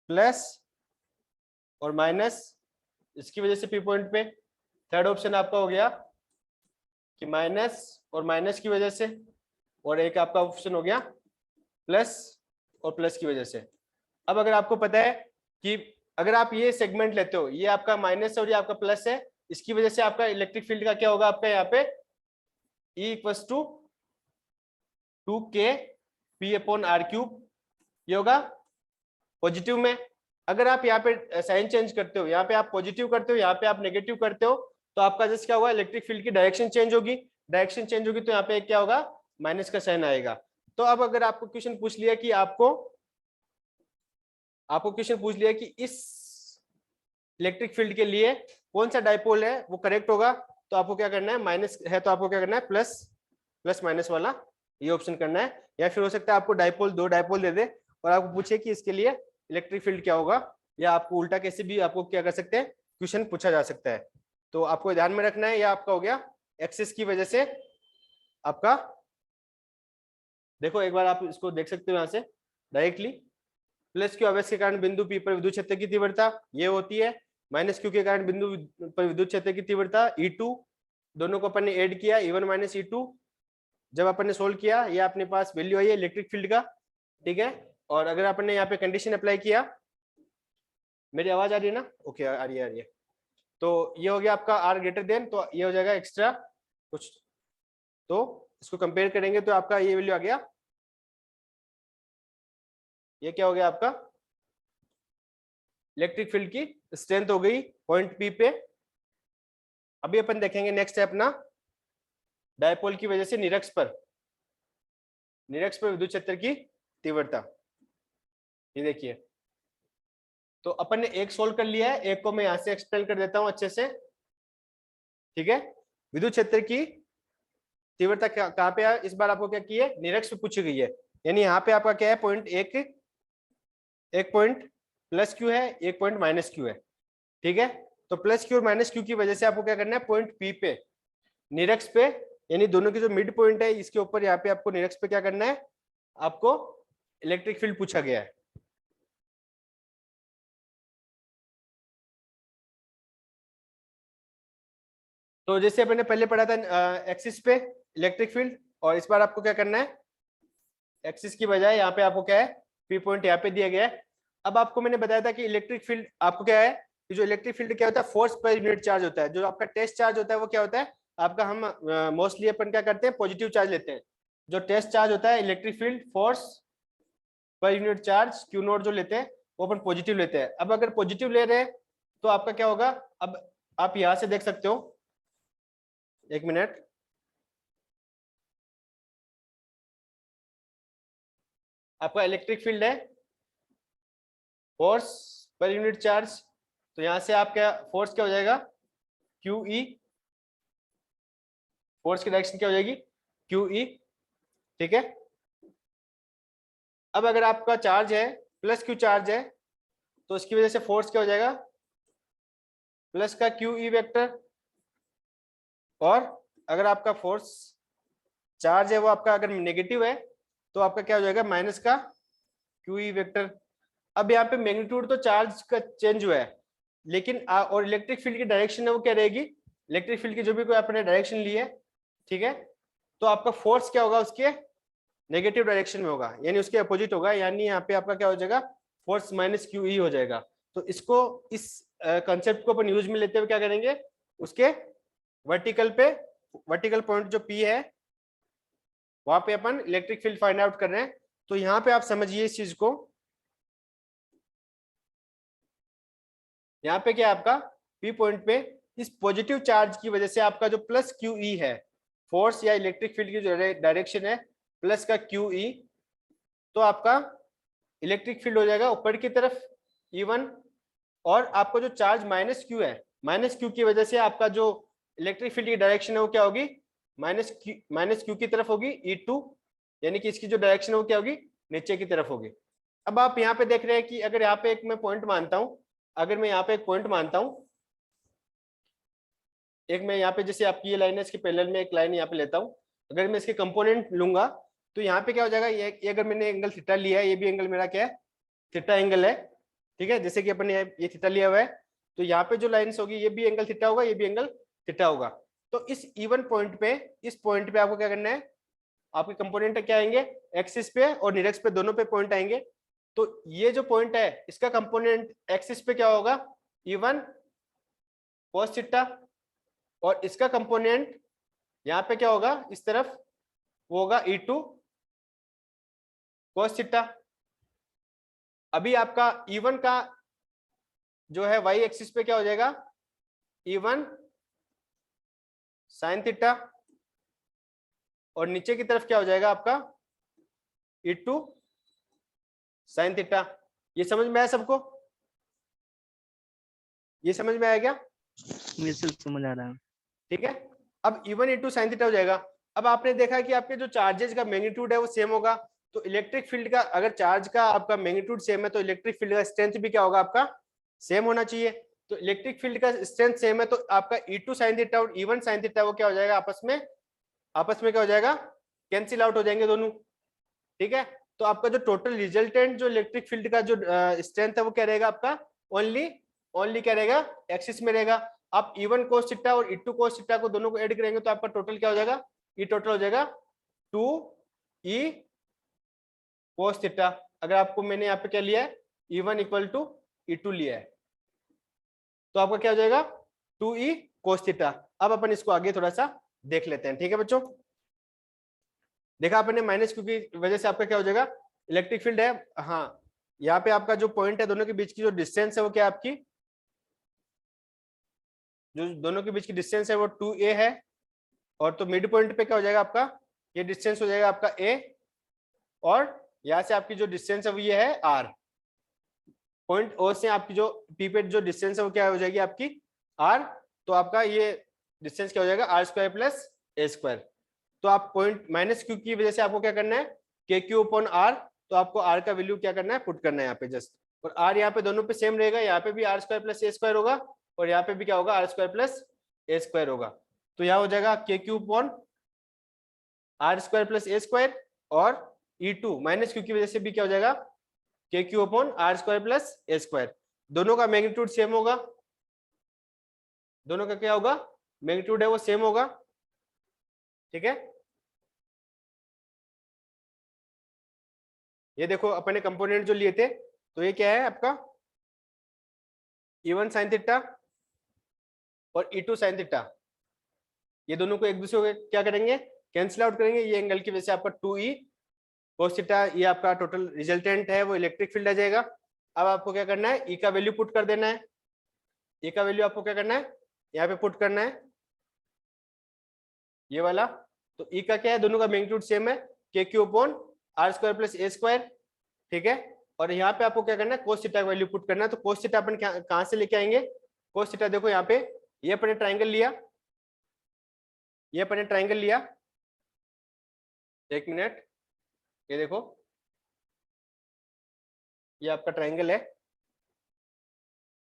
प्लस और माइनस, इसकी वजह से p पॉइंट पे। थर्ड ऑप्शन आपका हो गया कि माइनस और माइनस की वजह से, और एक आपका ऑप्शन हो गया प्लस और प्लस की वजह से। अब अगर आपको पता है कि अगर आप ये सेगमेंट लेते हो, ये आपका माइनस है और ये आपका प्लस है, इसकी वजह से आपका इलेक्ट्रिक फील्ड का क्या होगा, आपका यहाँ पे E = 2kp/r³, ये होगा पॉजिटिव में। अगर आप यहाँ पे साइन चेंज करते हो, यहाँ पे आप पॉजिटिव करते हो, यहाँ पे आप नेगेटिव करते हो, तो आपका जैसे क्या होगा, इलेक्ट्रिक फील्ड की डायरेक्शन चेंज होगी। डायरेक्शन चेंज होगी तो यहाँ पे क्या होगा, माइनस का साइन आएगा। तो अब अगर आपको क्वेश्चन पूछ लिया कि आपको क्वेश्चन पूछ लिया कि इस इलेक्ट्रिक फील्ड के लिए कौन सा डायपोल है वो करेक्ट होगा, तो आपको क्या करना है, माइनस है तो आपको क्या करना है, प्लस माइनस वाला ये ऑप्शन करना है। या फिर हो सकता है आपको डायपोल, दो डायपोल दे दे और आपको पूछे कि इसके लिए इलेक्ट्रिक फील्ड क्या होगा, या आपको उल्टा कैसे भी आपको क्या कर सकते हैं, क्वेश्चन पूछा जा सकता है। तो आपको ध्यान में रखना है, या आपका हो गया एक्सिस की वजह से आपका, देखो एक बार आप इसको देख सकते हो यहाँ से डायरेक्टली, प्लस क्यू आवेश के कारण बिंदु P पर विद्युत क्षेत्र की तीव्रता ये होती है, माइनस क्यू के कारण बिंदु पर विद्युत क्षेत्र की तीव्रता E2। दोनों को अपन ने ऐड किया, E1 माइनस E2। जब अपन ने सोल्व किया, ये अपने पास वैल्यू आई है इलेक्ट्रिक फील्ड का। ठीक है, और अगर अपन ने यहाँ पे कंडीशन अप्लाई किया, मेरी आवाज आ रही है ना, ओके आ रही है। तो ये हो गया आपका R, तो ये हो जाएगा एक्स्ट्रा कुछ, तो इसको कंपेयर करेंगे तो आपका ये वैल्यू आ गया, ये क्या हो गया आपका, इलेक्ट्रिक फील्ड की स्ट्रेंथ हो गई पॉइंट P पे। अभी अपन देखेंगे नेक्स्ट है अपना डायपोल की वजह से निरक्ष पर विद्युत क्षेत्र की तीव्रता। ये देखिए, तो अपन ने एक सोल्व कर लिया है, एक को मैं यहां से एक्सप्लेन कर देता हूं अच्छे से। ठीक है, विद्युत क्षेत्र की तीव्रता कहाँ पे है, इस बार आपको क्या की है, निरक्ष पे पूछी गई है। यानी यहाँ पे आपका क्या है, पॉइंट एक पॉइंट प्लस क्यू है, एक पॉइंट माइनस क्यू है। ठीक है, तो प्लस क्यू और माइनस क्यू की वजह से आपको क्या करना है, पॉइंट P पे निरक्ष पे, यानी दोनों की जो मिड पॉइंट है इसके ऊपर यहाँ पे आपको निरक्ष पे क्या करना है, आपको इलेक्ट्रिक फील्ड पूछा गया है। तो जैसे अपने पहले पढ़ा था एक्सिस पे इलेक्ट्रिक फील्ड, और इस बार आपको क्या करना है, एक्सिस की बजाय यहाँ पे आपको क्या है, P पॉइंट यहाँ पे दिया गया है। अब आपको मैंने बताया था कि इलेक्ट्रिक फील्ड आपको क्या है, कि जो इलेक्ट्रिक फील्ड क्या होता है, फोर्स पर यूनिट चार्ज होता है। जो आपका टेस्ट चार्ज होता है वो क्या होता है आपका, हम मोस्टली अपन क्या करते हैं, पॉजिटिव चार्ज लेते हैं। जो टेस्ट चार्ज होता है electric field force per unit charge Q0 जो लेते हैं वो अपन पॉजिटिव लेते हैं। अब अगर पॉजिटिव ले रहे हैं तो आपका क्या होगा, अब आप यहां से देख सकते हो, एक मिनट, आपका इलेक्ट्रिक फील्ड है फोर्स पर यूनिट चार्ज, तो यहां से आपका फोर्स क्या हो जाएगा, QE, फोर्स की डायरेक्शन क्या हो जाएगी, QE। ठीक है, अब अगर आपका चार्ज है प्लस Q चार्ज है, तो इसकी वजह से फोर्स क्या हो जाएगा, प्लस का QE वेक्टर। और अगर आपका फोर्स चार्ज है वो आपका अगर नेगेटिव है तो आपका क्या हो जाएगा, माइनस का QE वेक्टर। अब यहाँ पे मैग्नीट्यूड तो चार्ज का चेंज हुआ है, लेकिन और इलेक्ट्रिक फील्ड की डायरेक्शन है वो क्या रहेगी, इलेक्ट्रिक फील्ड की जो भी कोई आपने डायरेक्शन ली है, ठीक है, तो आपका फोर्स क्या होगा, उसके नेगेटिव डायरेक्शन में होगा, यानी उसके अपोजिट होगा, यानी यहाँ पे आपका क्या हो जाएगा, फोर्स माइनस क्यू ई हो जाएगा। तो इसको, इस कंसेप्ट को अपन यूज में लेते हुए क्या करेंगे, उसके वर्टिकल पे, वर्टिकल पॉइंट जो पी है वहां पे अपन इलेक्ट्रिक फील्ड फाइंड आउट कर रहे हैं। तो यहाँ पे आप समझिए इस चीज को, यहाँ पे क्या है आपका पी पॉइंट पे इस पॉजिटिव चार्ज की वजह से आपका जो प्लस क्यू ई है, फोर्स या इलेक्ट्रिक फील्ड की जो डायरेक्शन है प्लस का क्यू ई, तो आपका इलेक्ट्रिक फील्ड हो जाएगा ऊपर की तरफ E1, और आपका जो चार्ज माइनस क्यू है, माइनस क्यू की वजह से आपका जो इलेक्ट्रिक फील्ड की डायरेक्शन है वो क्या होगी, माइनस क्यू की तरफ होगी E2, यानी कि इसकी जो डायरेक्शन है वो क्या होगी, नीचे की तरफ होगी। अब आप यहाँ पे देख रहे हैं कि अगर यहाँ पे एक मैं पॉइंट मानता हूं, अगर मैं यहाँ पे एक पॉइंट मानता हूं, एक मैं यहाँ पे जैसे आपकी ये लाइन है इसके पैरेलल में एक लाइन यहाँ पे लेता हूँ, अगर मैं इसके कंपोनेंट लूंगा तो यहाँ पे क्या हो जाएगा, ये अगर मैंने एंगल थीटा लिया है, ये भी एंगल मेरा क्या है, थीटा एंगल है, ठीक है, जैसे कि अपन ये थीटा लिया हुआ है, तो यहाँ पे जो लाइन्स होगी ये भी एंगल थीटा होगा, ये भी एंगल थीटा होगा। तो इस इवन पॉइंट पे, इस पॉइंट पे आपको क्या करना है, आपके कंपोनेंट क्या आएंगे, एक्सिस पे और निरक्स पे, दोनों पे पॉइंट आएंगे। तो ये जो पॉइंट है इसका कंपोनेंट एक्सिस पे क्या होगा, E1 cos थीटा, और इसका कंपोनेंट यहाँ पे क्या होगा इस तरफ, वो होगा E2 cos थीटा। अभी आपका E1 का जो है y एक्सिस पे क्या हो जाएगा, E1 sin थीटा, और नीचे की तरफ क्या हो जाएगा आपका E2 sin थीटा। ये समझ में आया सबको, ये समझ में आया क्या, ये सिर्फ समझ आ रहा है। ठीक है। अब E1 E2 sin थीटा हो जाएगा। अब आपने देखा कि आपके जो चार्जेस का मैग्नीट्यूड है वो सेम होगा, तो इलेक्ट्रिक फील्ड का अगर चार्ज का आपका मैग्नीट्यूड सेम है तो इलेक्ट्रिक फील्ड का स्ट्रेंथ भी क्या होगा आपका सेम होना चाहिए। तो इलेक्ट्रिक फील्ड का स्ट्रेंथ सेम है तो आपका E2 sin थीटा और E1 sin थीटा वो क्या हो जाएगा आपस में क्या हो जाएगा, कैंसिल आउट हो जाएंगे दोनों, ठीक है। तो आपका जो टोटल रिजल्टेंट जो इलेक्ट्रिक फील्ड का जो स्ट्रेंथ है वो क्या रहेगा आपका, ओनली क्या रहेगा, एक्सिस में रहेगा। आप E1 cos थीटा और E2 cos थीटा को दोनों को ऐड करेंगे तो आपका टोटल क्या हो जाएगा, ई टोटल हो जाएगा 2E cos थीटा। अगर आपको मैंने यहाँ पे क्या लिया है, E1 इक्वल टू E2 लिया है, तो आपका क्या हो जाएगा 2E cos थीटा। अब अपन इसको आगे थोड़ा सा देख लेते हैं, ठीक है बच्चों। देखा आपने माइनस क्यू की वजह से आपका क्या हो जाएगा, इलेक्ट्रिक फील्ड है, हाँ यहाँ पे आपका जो पॉइंट है दोनों के बीच की जो डिस्टेंस है वो क्या है आपकी, जो दोनों के बीच की डिस्टेंस है वो 2A है, और तो मिड पॉइंट पे क्या हो जाएगा आपका, ये डिस्टेंस हो जाएगा आपका A, और यहाँ से आपकी जो डिस्टेंस है वो ये है R। पॉइंट O से आपकी जो P पे जो डिस्टेंस है वो क्या हो जाएगी आपकी R। तो आपका ये डिस्टेंस क्या हो जाएगा R² प्लस A²। तो आप पॉइंट माइनस क्यू की वजह से आपको क्या करना है, KQ/R, तो आपको R का वैल्यू क्या करना है, पुट करना है यहाँ पे जस्ट, और R यहाँ पे दोनों पे सेम रहेगा, यहाँ पे भी R² प्लस A² होगा, और यहाँ पे भी क्या होगा R² प्लस A² होगा। तो यहाँ हो जाएगा KQ/R² प्लस A², और E2 माइनस क्यू की वजह से भी क्या हो जाएगा KQ/R² प्लस A²। दोनों का मैग्नीट्यूड सेम होगा, दोनों का क्या होगा मैग्नीट्यूड है वो सेम होगा, ठीक है। ये देखो अपने कंपोनेंट जो लिए थे, तो ये क्या है आपका E1 sin थीटा और E2 sin थीटा, ये दोनों को एक दूसरे को क्या करेंगे, कैंसिल आउट करेंगे। ये एंगल की वजह से आपका 2E cos थीटा, ये आपका टोटल रिजल्टेंट है वो इलेक्ट्रिक फील्ड आ जाएगा। अब आपको क्या करना है, E का वैल्यू पुट कर देना है, E का वैल्यू आपको क्या करना है, यहाँ पे पुट करना है ये वाला। तो E का क्या है, दोनों का मैग्नीट्यूड सेम है, KQ/R² प्लस A², ठीक है। और यहाँ पे आपको क्या करना है, cos थीटा का वैल्यू पुट करना है। तो cos थीटा अपन कहाँ से लेके आएंगे, cos थीटा देखो यहाँ पे, ये अपने ट्राइंगल लिया, ये अपने ट्राइंगल लिया, एक मिनट, ये देखो ये आपका ट्राइंगल है,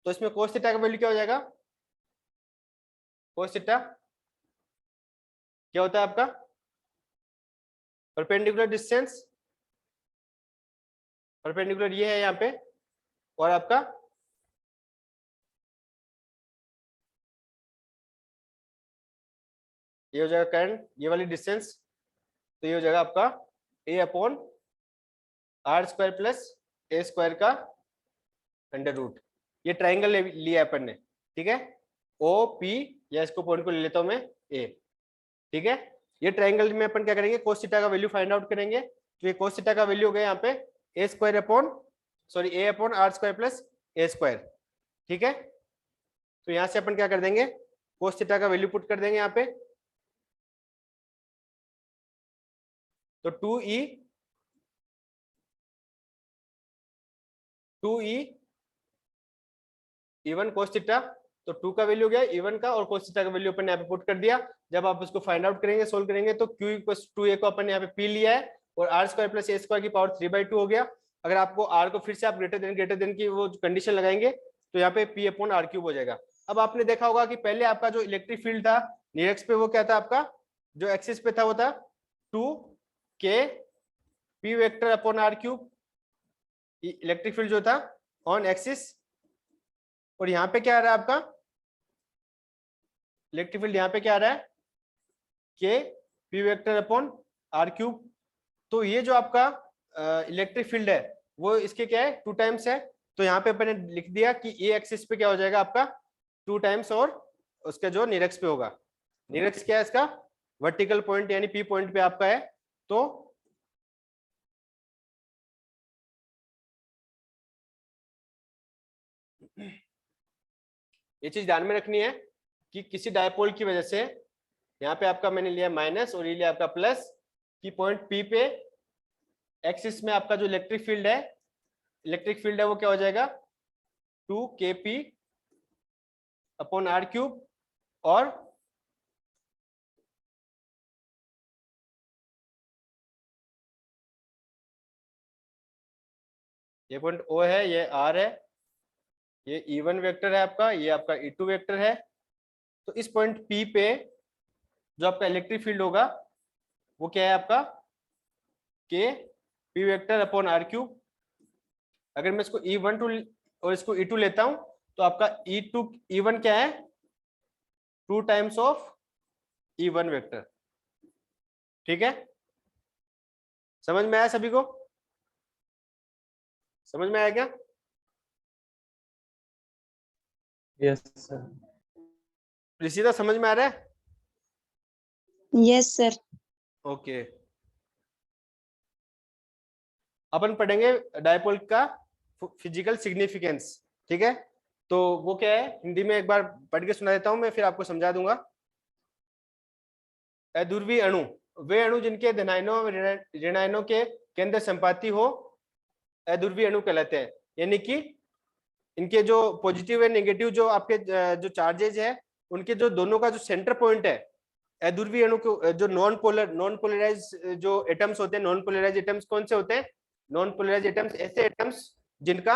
तो इसमें cos थीटा का वैल्यू क्या हो जाएगा, cos थीटा क्या होता है आपका परपेंडिकुलर डिस्टेंस, परपेंडिकुलर ये है यहाँ पे, और आपका ये हो जाएगा करंट, ये वाली डिस्टेंस, तो ये हो जाएगा आपका a upon are square plus A square का अंडर रूट। ये ट्राइंगल लिया अपन ने, ठीक है, ओ पी, या इसको पॉइंट को ले लेता हूं मैं ए, ठीक है। ये ट्राइंगल में अपन क्या करेंगे, कोस थीटा का वैल्यू फाइंड आउट करेंगे। तो ये कोस थीटा का वैल्यू हो गया यहाँ पे A square upon A upon are square plus A square, ठीक है। तो यहां से अपन क्या कर देंगे, कोस थीटा का वैल्यू पुट कर देंगे यहाँ पे, तो 2e इवन कोस थीटा, तो 2 का वैल्यू हो गया इवन का, और कोस थीटा का वैल्यू अपन यहाँ पे पुट कर दिया। जब आप इसको फाइंड आउट करेंगे, सोल्व करेंगे, तो q इक्वल्स 2a को अपन यहाँ पे p लिया है, और आर स्क्वायर प्लस ए स्क्वायर की पावर 3/2 हो गया। अगर आपको r को फिर से आप ग्रेटर देन की वो कंडीशन लगाएंगे, तो यहाँ पे p अपॉन r क्यूब हो जाएगा। अब आपने देखा होगा कि पहले आपका जो इलेक्ट्रिक फील्ड था निरक्स पे, वो क्या था आपका, जो एक्सिस पे था वो था 2k p vector upon r cube, electric field जो था ऑन एक्सिस। और यहाँ पे क्या आ रहा है आपका इलेक्ट्रिक फील्ड, यहाँ पे क्या आ रहा है के p vector upon r cube. तो ये जो आपका इलेक्ट्रिक फील्ड है वो इसके क्या है 2 टाइम्स है। तो यहाँ पे अपन ने लिख दिया कि ए एक्सिस पे क्या हो जाएगा आपका 2 टाइम्स, और उसका जो निरक्स पे होगा, निरक्स क्या है इसका वर्टिकल पॉइंट यानी पी पॉइंट पे आपका है। तो ये चीज ध्यान में रखनी है कि किसी डायपोल की वजह से, यहाँ पे आपका मैंने लिया माइनस और ये लिया आपका प्लस, कि पॉइंट पी पे एक्सिस में आपका जो इलेक्ट्रिक फील्ड है वो क्या हो जाएगा 2kp अपॉन आर क्यूब, और ये पॉइंट O है, ये R है, ये E1 वेक्टर है आपका, ये आपका E2 वेक्टर है। तो इस पॉइंट P पे जो आपका इलेक्ट्रिक फील्ड होगा वो क्या है आपका K P vector upon R cube. अगर मैं इसको E1 और इसको E2 लेता हूं, तो आपका E1 क्या है 2 टाइम्स ऑफ E1 वेक्टर, ठीक है। समझ में आया सभी को, समझ में आया क्या? Yes sir. ऋषिता समझ में आ रहा है? Yes sir. ओके, अपन पढ़ेंगे डायपोल का फिजिकल सिग्निफिकेंस, ठीक है। तो वो क्या है हिंदी में एक बार पढ़ के सुना देता हूं मैं, फिर आपको समझा दूंगा। अध्रुवीय अणु, वे अणु जिनके धनायनों और ऋणायनों के केंद्र संपाती हो अध्रुवीय अणु कहलाते हैं। यानी कि इनके जो पॉजिटिव एंड नेगेटिव जो आपके जो चार्जेज है, उनके जो दोनों का जो सेंटर पॉइंट है अध्रुवीय अणु के, जो नॉन पोलराइज जो एटम्स होते हैं, नॉन पोलराइज एटम्स कौन से होते हैं? नॉन पोलराइज एटम्स ऐसे एटम्स जिनका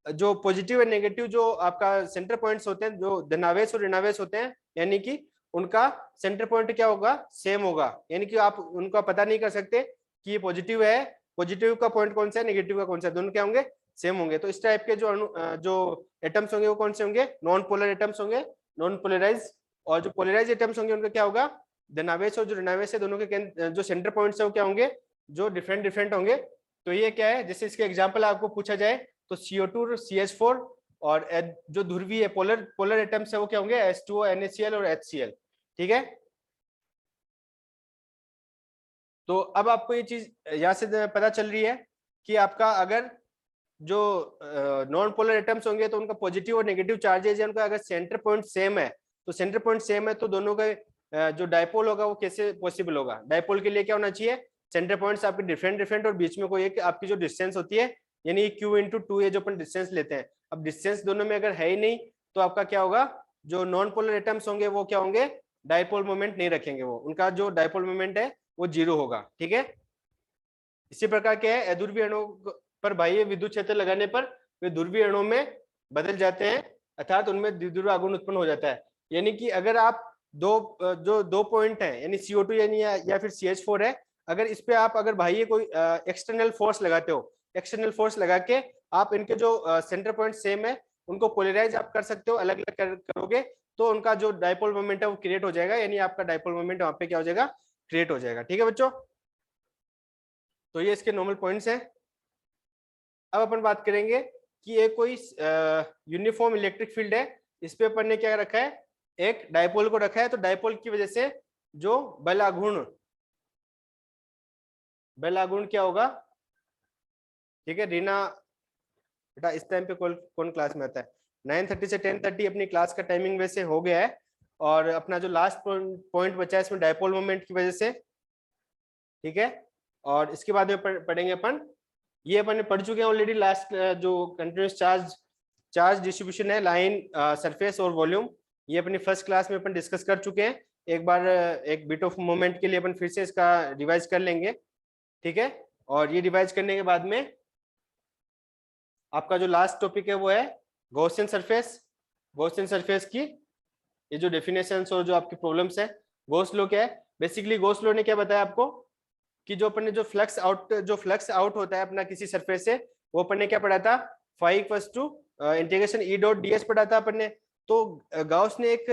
जो पॉजिटिव एंड नेगेटिव जो आपका सेंटर पॉइंट्स होते हैं, जो धनावेश और ऋणावेश होते हैं, यानी कि उनका सेंटर पॉइंट क्या होगा सेम होगा। यानी कि आप उनका पता नहीं कर सकते कि ये पॉजिटिव है, पॉजिटिव का पॉइंट कौन सा है, नेगेटिव का कौन सा है, दोनों क्या होंगे सेम होंगे। तो इस टाइप के जो एटम्स होंगे वो कौन से होंगे? नॉन पोलर एटम्स होंगे, नॉन पोलराइज। और जो पोलराइज एटम्स होंगे उनका क्या होगा धनावेश और जो ऋणावेश है दोनों के जो सेंटर पॉइंट्स है वो क्या होंगे जो डिफरेंट होंगे। तो ये क्या है, जैसे इसके एग्जांपल आपको पूछा जाए तो CO2 और CH4, और जो ध्रुवीय पोलर एटम्स है वो क्या होंगे H2O, NaCl और HCl, ठीक है। तो अब आपको ये चीज यहाँ से पता चल रही है कि आपका अगर जो नॉन पोलर एटम्स होंगे तो उनका पॉजिटिव और नेगेटिव चार्जेज है, उनका अगर सेंटर पॉइंट सेम है, तो सेंटर पॉइंट सेम है तो दोनों का जो डायपोल होगा वो कैसे पॉसिबल होगा? डायपोल के लिए क्या होना चाहिए? सेंटर पॉइंट्स आपके डिफरेंट और बीच में कोई एक आपकी जो डिस्टेंस होती है, यानी Q/2 जो अपन डिस्टेंस लेते हैं। अब डिस्टेंस दोनों में अगर है ही नहीं तो आपका क्या होगा, जो नॉन पोलर एटम्स होंगे वो क्या होंगे डायपोल मोमेंट नहीं रखेंगे, वो उनका जो डायपोल मोमेंट है वो 0 होगा, ठीक है। इसी प्रकार क्या है अध्रुवीय अणु पर बाह्य विद्युत क्षेत्र लगाने पर वे ध्रुवीय अणुओं में बदल जाते हैं, अर्थात उनमें द्विध्रुव आघूर्ण उत्पन्न हो जाता है। यानी कि अगर आप दो पॉइंट है यानी CO2 यानी या फिर CH4 है, अगर इस पे आप अगर बाह्य कोई एक्सटर्नल फोर्स लगाते हो, एक्सटर्नल फोर्स लगा के आप इनके जो सेंटर पॉइंट सेम है उनको पोलराइज आप कर सकते हो, अलग अलग करोगे तो उनका जो डाइपोल मोमेंट है वो क्रिएट हो जाएगा, यानी आपका डाइपोल मोमेंट वहां पे क्या हो जाएगा, क्रिएट हो जाएगा। ठीक है बच्चों, तो ये इसके नॉर्मल पॉइंट्स हैं। अब अपन बात करेंगे कि ये कोई यूनिफॉर्म इलेक्ट्रिक फील्ड है, इस पे अपन ने क्या रखा है, एक डाइपोल को रखा है। तो डाइपोल की वजह से जो बलागुण क्या होगा, ठीक है रीना बेटा, इस टाइम पे कौन कौन क्लास में आता है? 9:30 से 10:30 अपनी क्लास का टाइमिंग वैसे हो गया है, और अपना जो लास्ट पॉइंट बचा है इसमें डाइपोल मोमेंट की वजह से, ठीक है। और इसके बाद में पढ़ेंगे अपन, ये अपन ने पढ़ चुके हैं ऑलरेडी, लास्ट जो कंटिन्यूस चार्ज डिस्ट्रीब्यूशन है, लाइन, सरफेस और वॉल्यूम, ये अपनी फर्स्ट क्लास में अपन डिस्कस कर चुके हैं। एक बार एक बिट ऑफ मोमेंट के लिए अपन फिर से इसका रिवाइज कर लेंगे, ठीक है। और ये रिवाइज करने के बाद में आपका जो लास्ट टॉपिक है वो है गॉसियन सरफेस। गॉसियन सरफेस की ये जो डेफिनेशंस और जो आपकी प्रॉब्लम्स है, गॉस लॉ क्या है, बेसिकली गॉस लॉ ने क्या बताया आपको कि जो अपन ने जो फ्लक्स आउट होता है अपना किसी सरफेस से, वो अपन ने क्या पढ़ा था, phi equals to integration e dot ds पढ़ा था अपन ने। तो गाउस ने एक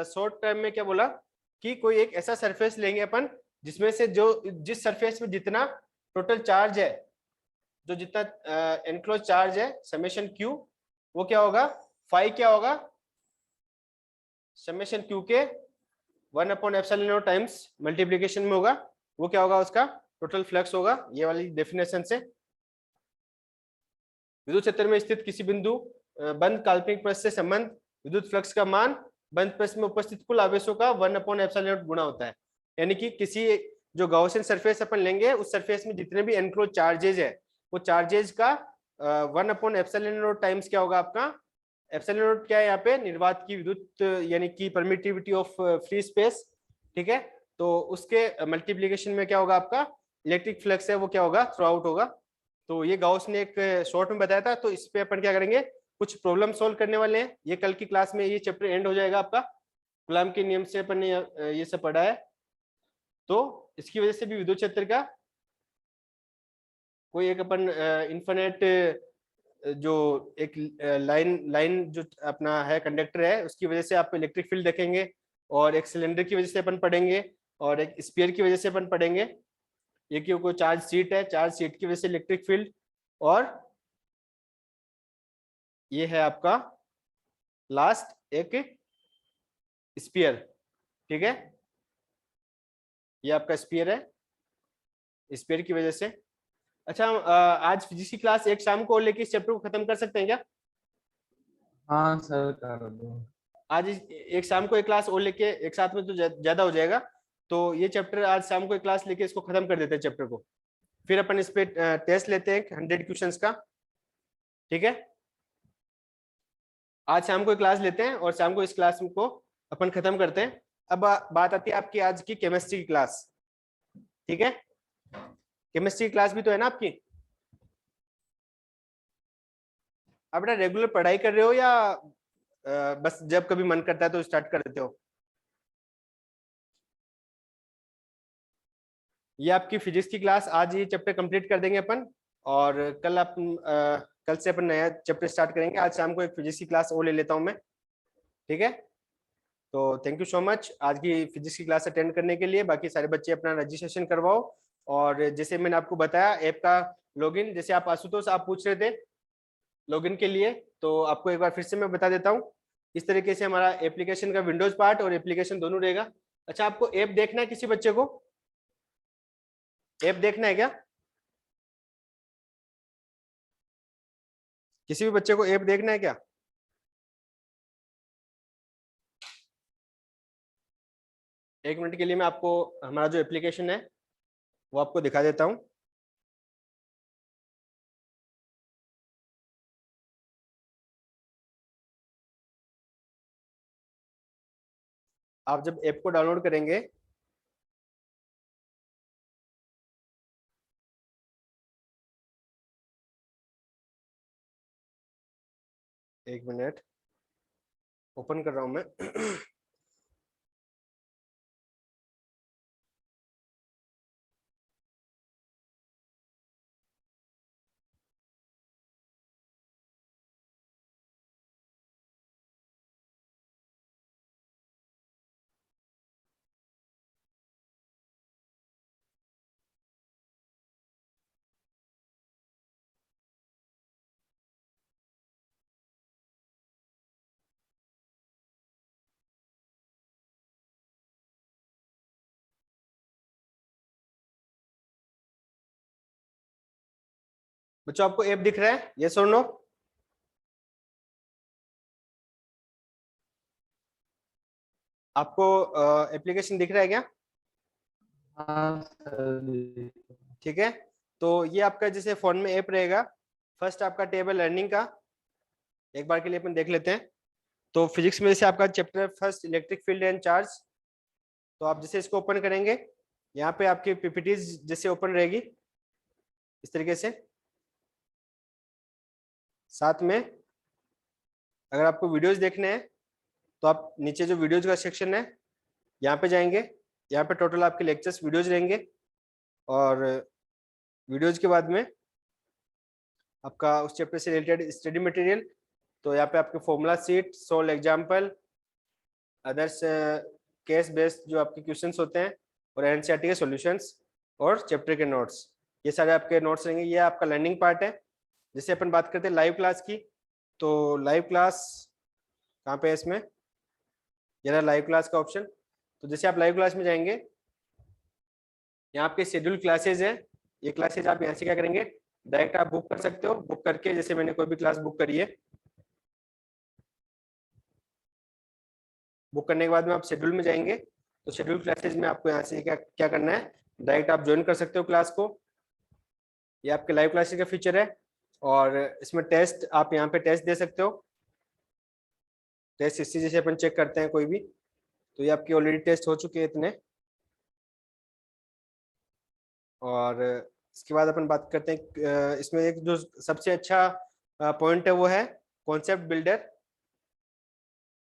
शॉर्ट टर्म में क्या बोला कि कोई एक ऐसा सरफेस लेंगे अपन जिसमें से जिस सरफेस में जितना टोटल चार्ज है, जो जितना एनक्लोज चार्ज है, समेशन क्यू, वो क्या होगा, फाई क्या होगा, समेशन क्यू के 1/ε0 टाइम्स मल्टीप्लीकेशन में होगा, वो क्या होगा, उसका टोटल फ्लक्स होगा। ये वाली डेफिनेशन से विद्युत क्षेत्र में स्थित किसी बिंदु बंद काल्पनिक पृष्ठ से संबंध विद्युत फ्लक्स का मान बंद पृष्ठ में उपस्थित कुल आवेशों का 1/ε0 गुणा होता है। यानी कि किसी जो गॉसियन सरफेस अपन लेंगे, उस सरफेस में जितने भी एनक्लोज चार्जेज है, वो चार्जेज का 1/ε0 टाइम्स क्या होगा आपका, एप्सिलॉन क्या है यहाँ पे, निर्वात की विद्युत यानी कि परमिटिविटी ऑफ फ्री स्पेस, ठीक है। तो उसके मल्टीप्लीकेशन में क्या होगा आपका इलेक्ट्रिक फ्लक्स है, वो क्या होगा, थ्रू आउट होगा। तो ये गाउस ने एक शॉर्ट में बताया था। तो इस पे अपन क्या करेंगे, कुछ प्रॉब्लम सॉल्व करने वाले हैं। ये कल की क्लास में ये चैप्टर एंड हो जाएगा आपका। कूलॉम के नियम से अपन ने ये सब पढ़ा है। तो इसकी वजह से भी विद्युत क्षेत्र का कोई एक अपन इन्फिनिट जो एक लाइन जो अपना है कंडक्टर है, उसकी वजह से आप इलेक्ट्रिक फील्ड देखेंगे, और एक सिलेंडर की वजह से अपन पढ़ेंगे, और एक स्फीयर की वजह से अपन पढ़ेंगे। ये क्यों, कोई चार्ज सीट है, चार्ज सीट की वजह से इलेक्ट्रिक फील्ड, और ये है आपका लास्ट एक स्फीयर, ठीक है। ये आपका स्फीयर है, स्फीयर की वजह से। अच्छा, आज फिजिक्स की क्लास एक शाम को और लेके इस चैप्टर को खत्म कर सकते हैं क्या? हाँ सर, कर दो। आज एक शाम को एक क्लास और लेके, एक साथ में तो ज्यादा हो जाएगा। तो ये चैप्टर आज शाम को एक क्लास लेके इसको खत्म कर देते हैं चैप्टर को, फिर अपन इस पे टेस्ट लेते हैं 100 क्वेश्चंस का, ठीक है। आज शाम को एक क्लास लेते हैं और शाम को इस क्लास को अपन खत्म करते हैं। अब बात आती है आपकी आज की केमिस्ट्री की क्लास, ठीक है। केमिस्ट्री की क्लास भी तो है ना आपकी। आप बेटा रेगुलर पढ़ाई कर रहे हो या बस जब कभी मन करता है तो स्टार्ट कर देते हो? ये आपकी फिजिक्स की क्लास, आज ये चैप्टर कंप्लीट कर देंगे अपन, और कल से अपन नया चैप्टर स्टार्ट करेंगे। आज शाम को एक फिजिक्स की क्लास और ले लेता हूं मैं, ठीक है। तो थैंक यू सो मच आज की फिजिक्स की क्लास अटेंड करने के लिए। बाकी सारे बच्चे अपना रजिस्ट्रेशन करवाओ, और जैसे मैंने आपको बताया ऐप का लॉगिन, जैसे आप आशुतोष आप पूछ रहे थे लॉगिन के लिए, तो आपको एक बार फिर से मैं बता देता हूँ। इस तरीके से हमारा एप्लीकेशन का विंडोज पार्ट और एप्लीकेशन दोनों रहेगा। अच्छा, आपको ऐप देखना है, किसी बच्चे को ऐप देखना है क्या? किसी भी बच्चे को ऐप देखना है क्या? एक मिनट के लिए मैं आपको हमारा जो एप्लीकेशन है वो आपको दिखा देता हूँ। आप जब ऐप को डाउनलोड करेंगे, एक मिनट ओपन कर रहा हूं मैं। बच्चों आपको ऐप दिख रहा है, यस और नो? आपको एप्लीकेशन दिख रहा है क्या? हाँ सर। ठीक है, तो ये आपका जैसे फोन में ऐप रहेगा, फर्स्ट आपका टेबल लर्निंग का एक बार के लिए अपन देख लेते हैं। तो फिजिक्स में जैसे आपका chapter first electric field and charge, तो आप जैसे इसको ओपन करेंगे, यहाँ पे आपकी पीपीटीज जैसे ओपन रहेगी इस तरीके से। साथ में अगर आपको वीडियोस देखने हैं तो आप नीचे जो वीडियोज का सेक्शन है यहाँ पे जाएंगे, यहाँ पे टोटल आपके लेक्चर्स वीडियोज रहेंगे, और वीडियोज के बाद में आपका उस चैप्टर से रिलेटेड स्टडी मटेरियल, तो यहाँ पे आपके formula seat, solve example, others case based जो आपके क्वेश्चंस होते हैं, और एनसीईआरटी के सॉल्यूशंस और चैप्टर के नोट्स, ये सारे आपके नोट्स रहेंगे। ये आपका लर्निंग पार्ट है। जैसे अपन बात करते हैं लाइव क्लास की, तो लाइव क्लास कहाँ पे है इसमें, ये रहा लाइव क्लास का ऑप्शन। तो जैसे आप लाइव क्लास में जाएंगे, यहाँ आपके शेड्यूल क्लासेज है, ये क्लासेज आप यहाँ से क्या करेंगे, डायरेक्ट आप बुक कर सकते हो। बुक करके जैसे मैंने कोई भी क्लास बुक करी है, बुक करने के बाद में आप शेड्यूल में जाएंगे, तो शेड्यूल क्लासेज में आपको यहाँ से क्या क्या करना है, डायरेक्ट आप ज्वाइन कर सकते हो क्लास को। ये आपके लाइव क्लासेज का फीचर है, और इसमें टेस्ट आप यहाँ पे टेस्ट दे सकते हो। टेस्ट हिस्ट्री जैसे अपन चेक करते हैं कोई भी, तो ये आपके ऑलरेडी टेस्ट हो चुके हैं इतने। और इसके बाद अपन बात करते हैं, इसमें एक जो सबसे अच्छा पॉइंट है वो है कॉन्सेप्ट बिल्डर।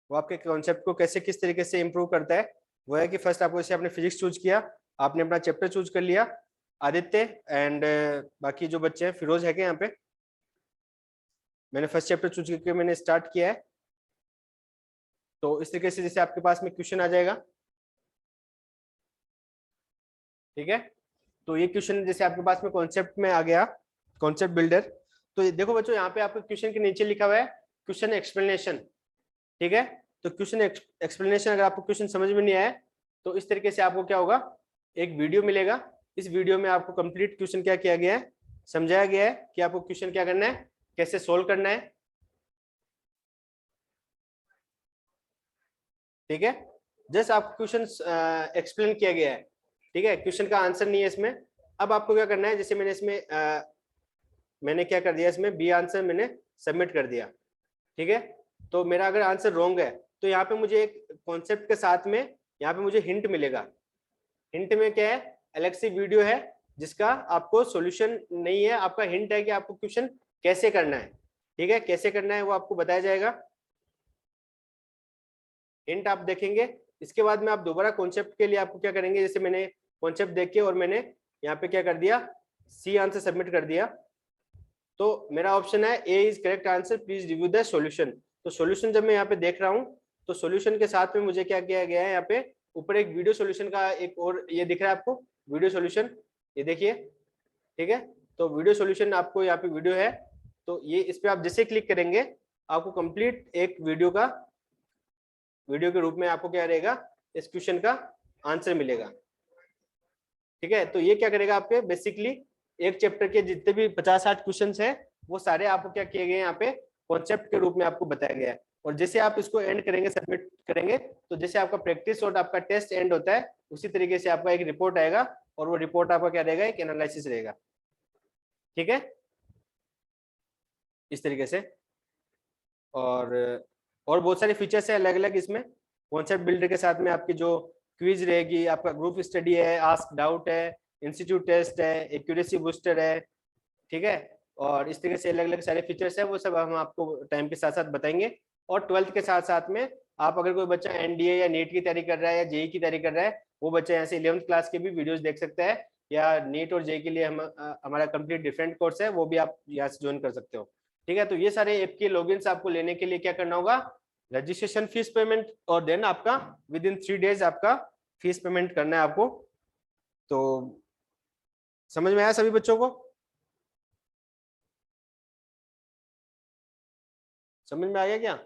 वो आपके कॉन्सेप्ट को कैसे किस तरीके से इम्प्रूव करता है, वो है कि फर्स्ट आपको जैसे आपने फिजिक्स चूज किया, आपने अपना चैप्टर चूज कर लिया, आदित्य एंड बाकी जो बच्चे हैं, फिरोज है क्या यहाँ पे, मैंने फर्स्ट चैप्टर चूज करके मैंने स्टार्ट किया है। तो इस तरीके से जैसे आपके पास में क्वेश्चन आ जाएगा, ठीक है। तो ये क्वेश्चन जैसे आपके पास में कॉन्सेप्ट में आ गया, कॉन्सेप्ट बिल्डर। तो ये देखो बच्चों, यहाँ पे आपके क्वेश्चन के नीचे लिखा हुआ है क्वेश्चन एक्सप्लेनेशन, ठीक है। तो क्वेश्चन एक्सप्लेनेशन, अगर आपको क्वेश्चन समझ में नहीं आया तो इस तरीके से आपको क्या होगा, एक वीडियो मिलेगा। इस वीडियो में आपको कंप्लीट क्वेश्चन क्या किया गया है, समझाया गया है कि आपको क्वेश्चन क्या करना है, कैसे सोल्व करना है, ठीक है। जस्ट आपको क्वेश्चन एक्सप्लेन किया गया है, ठीक है, क्वेश्चन का आंसर नहीं है इसमें। अब आपको क्या करना है, जैसे मैंने इसमें मैंने क्या कर दिया, इसमें बी आंसर मैंने सबमिट कर दिया, ठीक है। तो मेरा अगर आंसर रॉन्ग है तो यहाँ पे मुझे एक कॉन्सेप्ट के साथ में यहाँ पे मुझे हिंट मिलेगा। हिंट में क्या है, अलग से वीडियो है जिसका आपको सॉल्यूशन नहीं है, आपका हिंट है कि आपको क्वेश्चन कैसे करना है, ठीक है, कैसे करना है वो आपको बताया जाएगा। हिंट आप देखेंगे, इसके बाद में आप दोबारा कॉन्सेप्ट के लिए आपको क्या करेंगे, जैसे मैंने कॉन्सेप्ट देख के और मैंने यहाँ पे क्या कर दिया, सी आंसर सबमिट कर दिया। तो मेरा ऑप्शन है A is correct answer, please review the solution. तो सॉल्यूशन जब मैं यहाँ पे देख रहा हूँ, तो सॉल्यूशन के साथ में मुझे क्या किया गया है, यहाँ पे ऊपर एक वीडियो सॉल्यूशन का एक और ये दिख रहा है आपको, वीडियो सॉल्यूशन, ये देखिए, ठीक है। तो वीडियो सॉल्यूशन आपको यहाँ पे वीडियो है, तो ये इस पे आप जैसे क्लिक करेंगे आपको कंप्लीट एक वीडियो के रूप में आपको क्या रहेगा, इस क्वेश्चन का आंसर मिलेगा, ठीक है। तो ये क्या करेगा, आपके बेसिकली एक चैप्टर के जितने भी 50-60 क्वेश्चन है वो सारे आपको क्या किए गए यहाँ पे कॉन्सेप्ट के रूप में आपको बताया गया है। और जैसे आप इसको एंड करेंगे, सबमिट करेंगे, तो जैसे आपका प्रैक्टिस और आपका टेस्ट एंड होता है, उसी तरीके से आपका एक रिपोर्ट आएगा, और वो रिपोर्ट आपका क्या रहेगा, एक एनालिसिस रहेगा, ठीक है, इस तरीके से। और बहुत सारे फीचर्स है अलग अलग इसमें। कॉन्सेप्ट बिल्डर के साथ में आपकी जो क्विज रहेगी, आपका ग्रुप स्टडी है, आस्क डाउट है, इंस्टीट्यूट टेस्ट है, एक्यूरेसी बूस्टर है, ठीक है। और इस तरीके से अलग अलग सारे फीचर्स है, वो सब हम आपको टाइम के साथ साथ बताएंगे। और 12th के साथ साथ में आप अगर कोई बच्चा एनडीए या नीट की तैयारी कर रहा है या जेई की तैयारी कर रहा है, वो बच्चा यहाँ से 11th क्लास के भी वीडियोस देख सकता है, या नीट और जेई के लिए हम हमारा कंप्लीट डिफरेंट कोर्स है, वो भी आप यहाँ से ज्वाइन कर सकते हो, ठीक है। तो ये सारे ऐप के लॉगिन्स आपको लेने के लिए क्या करना होगा, रजिस्ट्रेशन फीस पेमेंट, और देन आपका विद इन 3 days आपका फीस पेमेंट करना है आपको। तो समझ में आया सभी बच्चों को, समझ में आ गया क्या?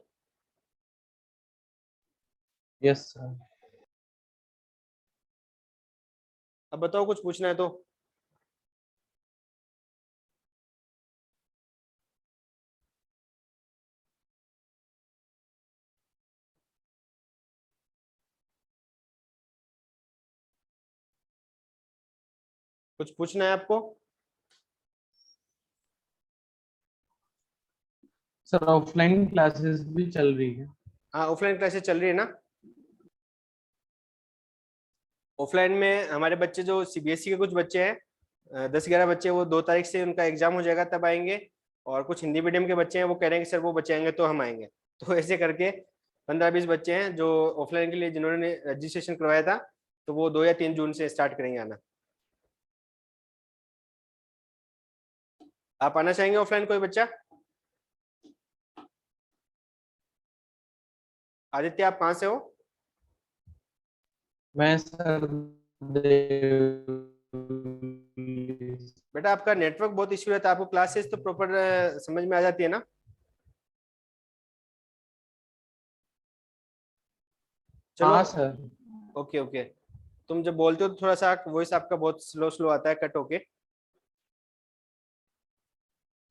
Yes sir. अब बताओ, कुछ पूछना है तो। कुछ पूछना है आपको? सर ऑफलाइन क्लासेस भी चल रही है। हाँ, ऑफलाइन क्लासेस चल रही है ना। ऑफलाइन में हमारे बच्चे जो सीबीएसई के कुछ बच्चे हैं 10-11 बच्चे, वो 2 तारीख से उनका एग्जाम हो जाएगा, तब आएंगे। और कुछ हिंदी मीडियम के बच्चे हैं, वो कह रहे हैं कि सर वो बच्चे आएंगे तो हम आएंगे। तो ऐसे करके 15-20 बच्चे हैं जो ऑफलाइन के लिए जिन्होंने रजिस्ट्रेशन करवाया था, तो वो 2 या 3 जून से स्टार्ट करेंगे आना। आप आना चाहेंगे ऑफलाइन कोई बच्चा? आदित्य, आप कहाँ से हो? मैं सर बेटा आपका नेटवर्क बहुत इश्यू रहता है, आपको क्लासेस तो प्रॉपर समझ में आ जाती है ना? चलो। हाँ सर। Okay okay. तुम जब बोलते हो तो थोड़ा सा वॉइस आपका बहुत स्लो स्लो आता है, कट होके।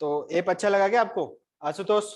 तो ऐप अच्छा लगा क्या आपको आशुतोष?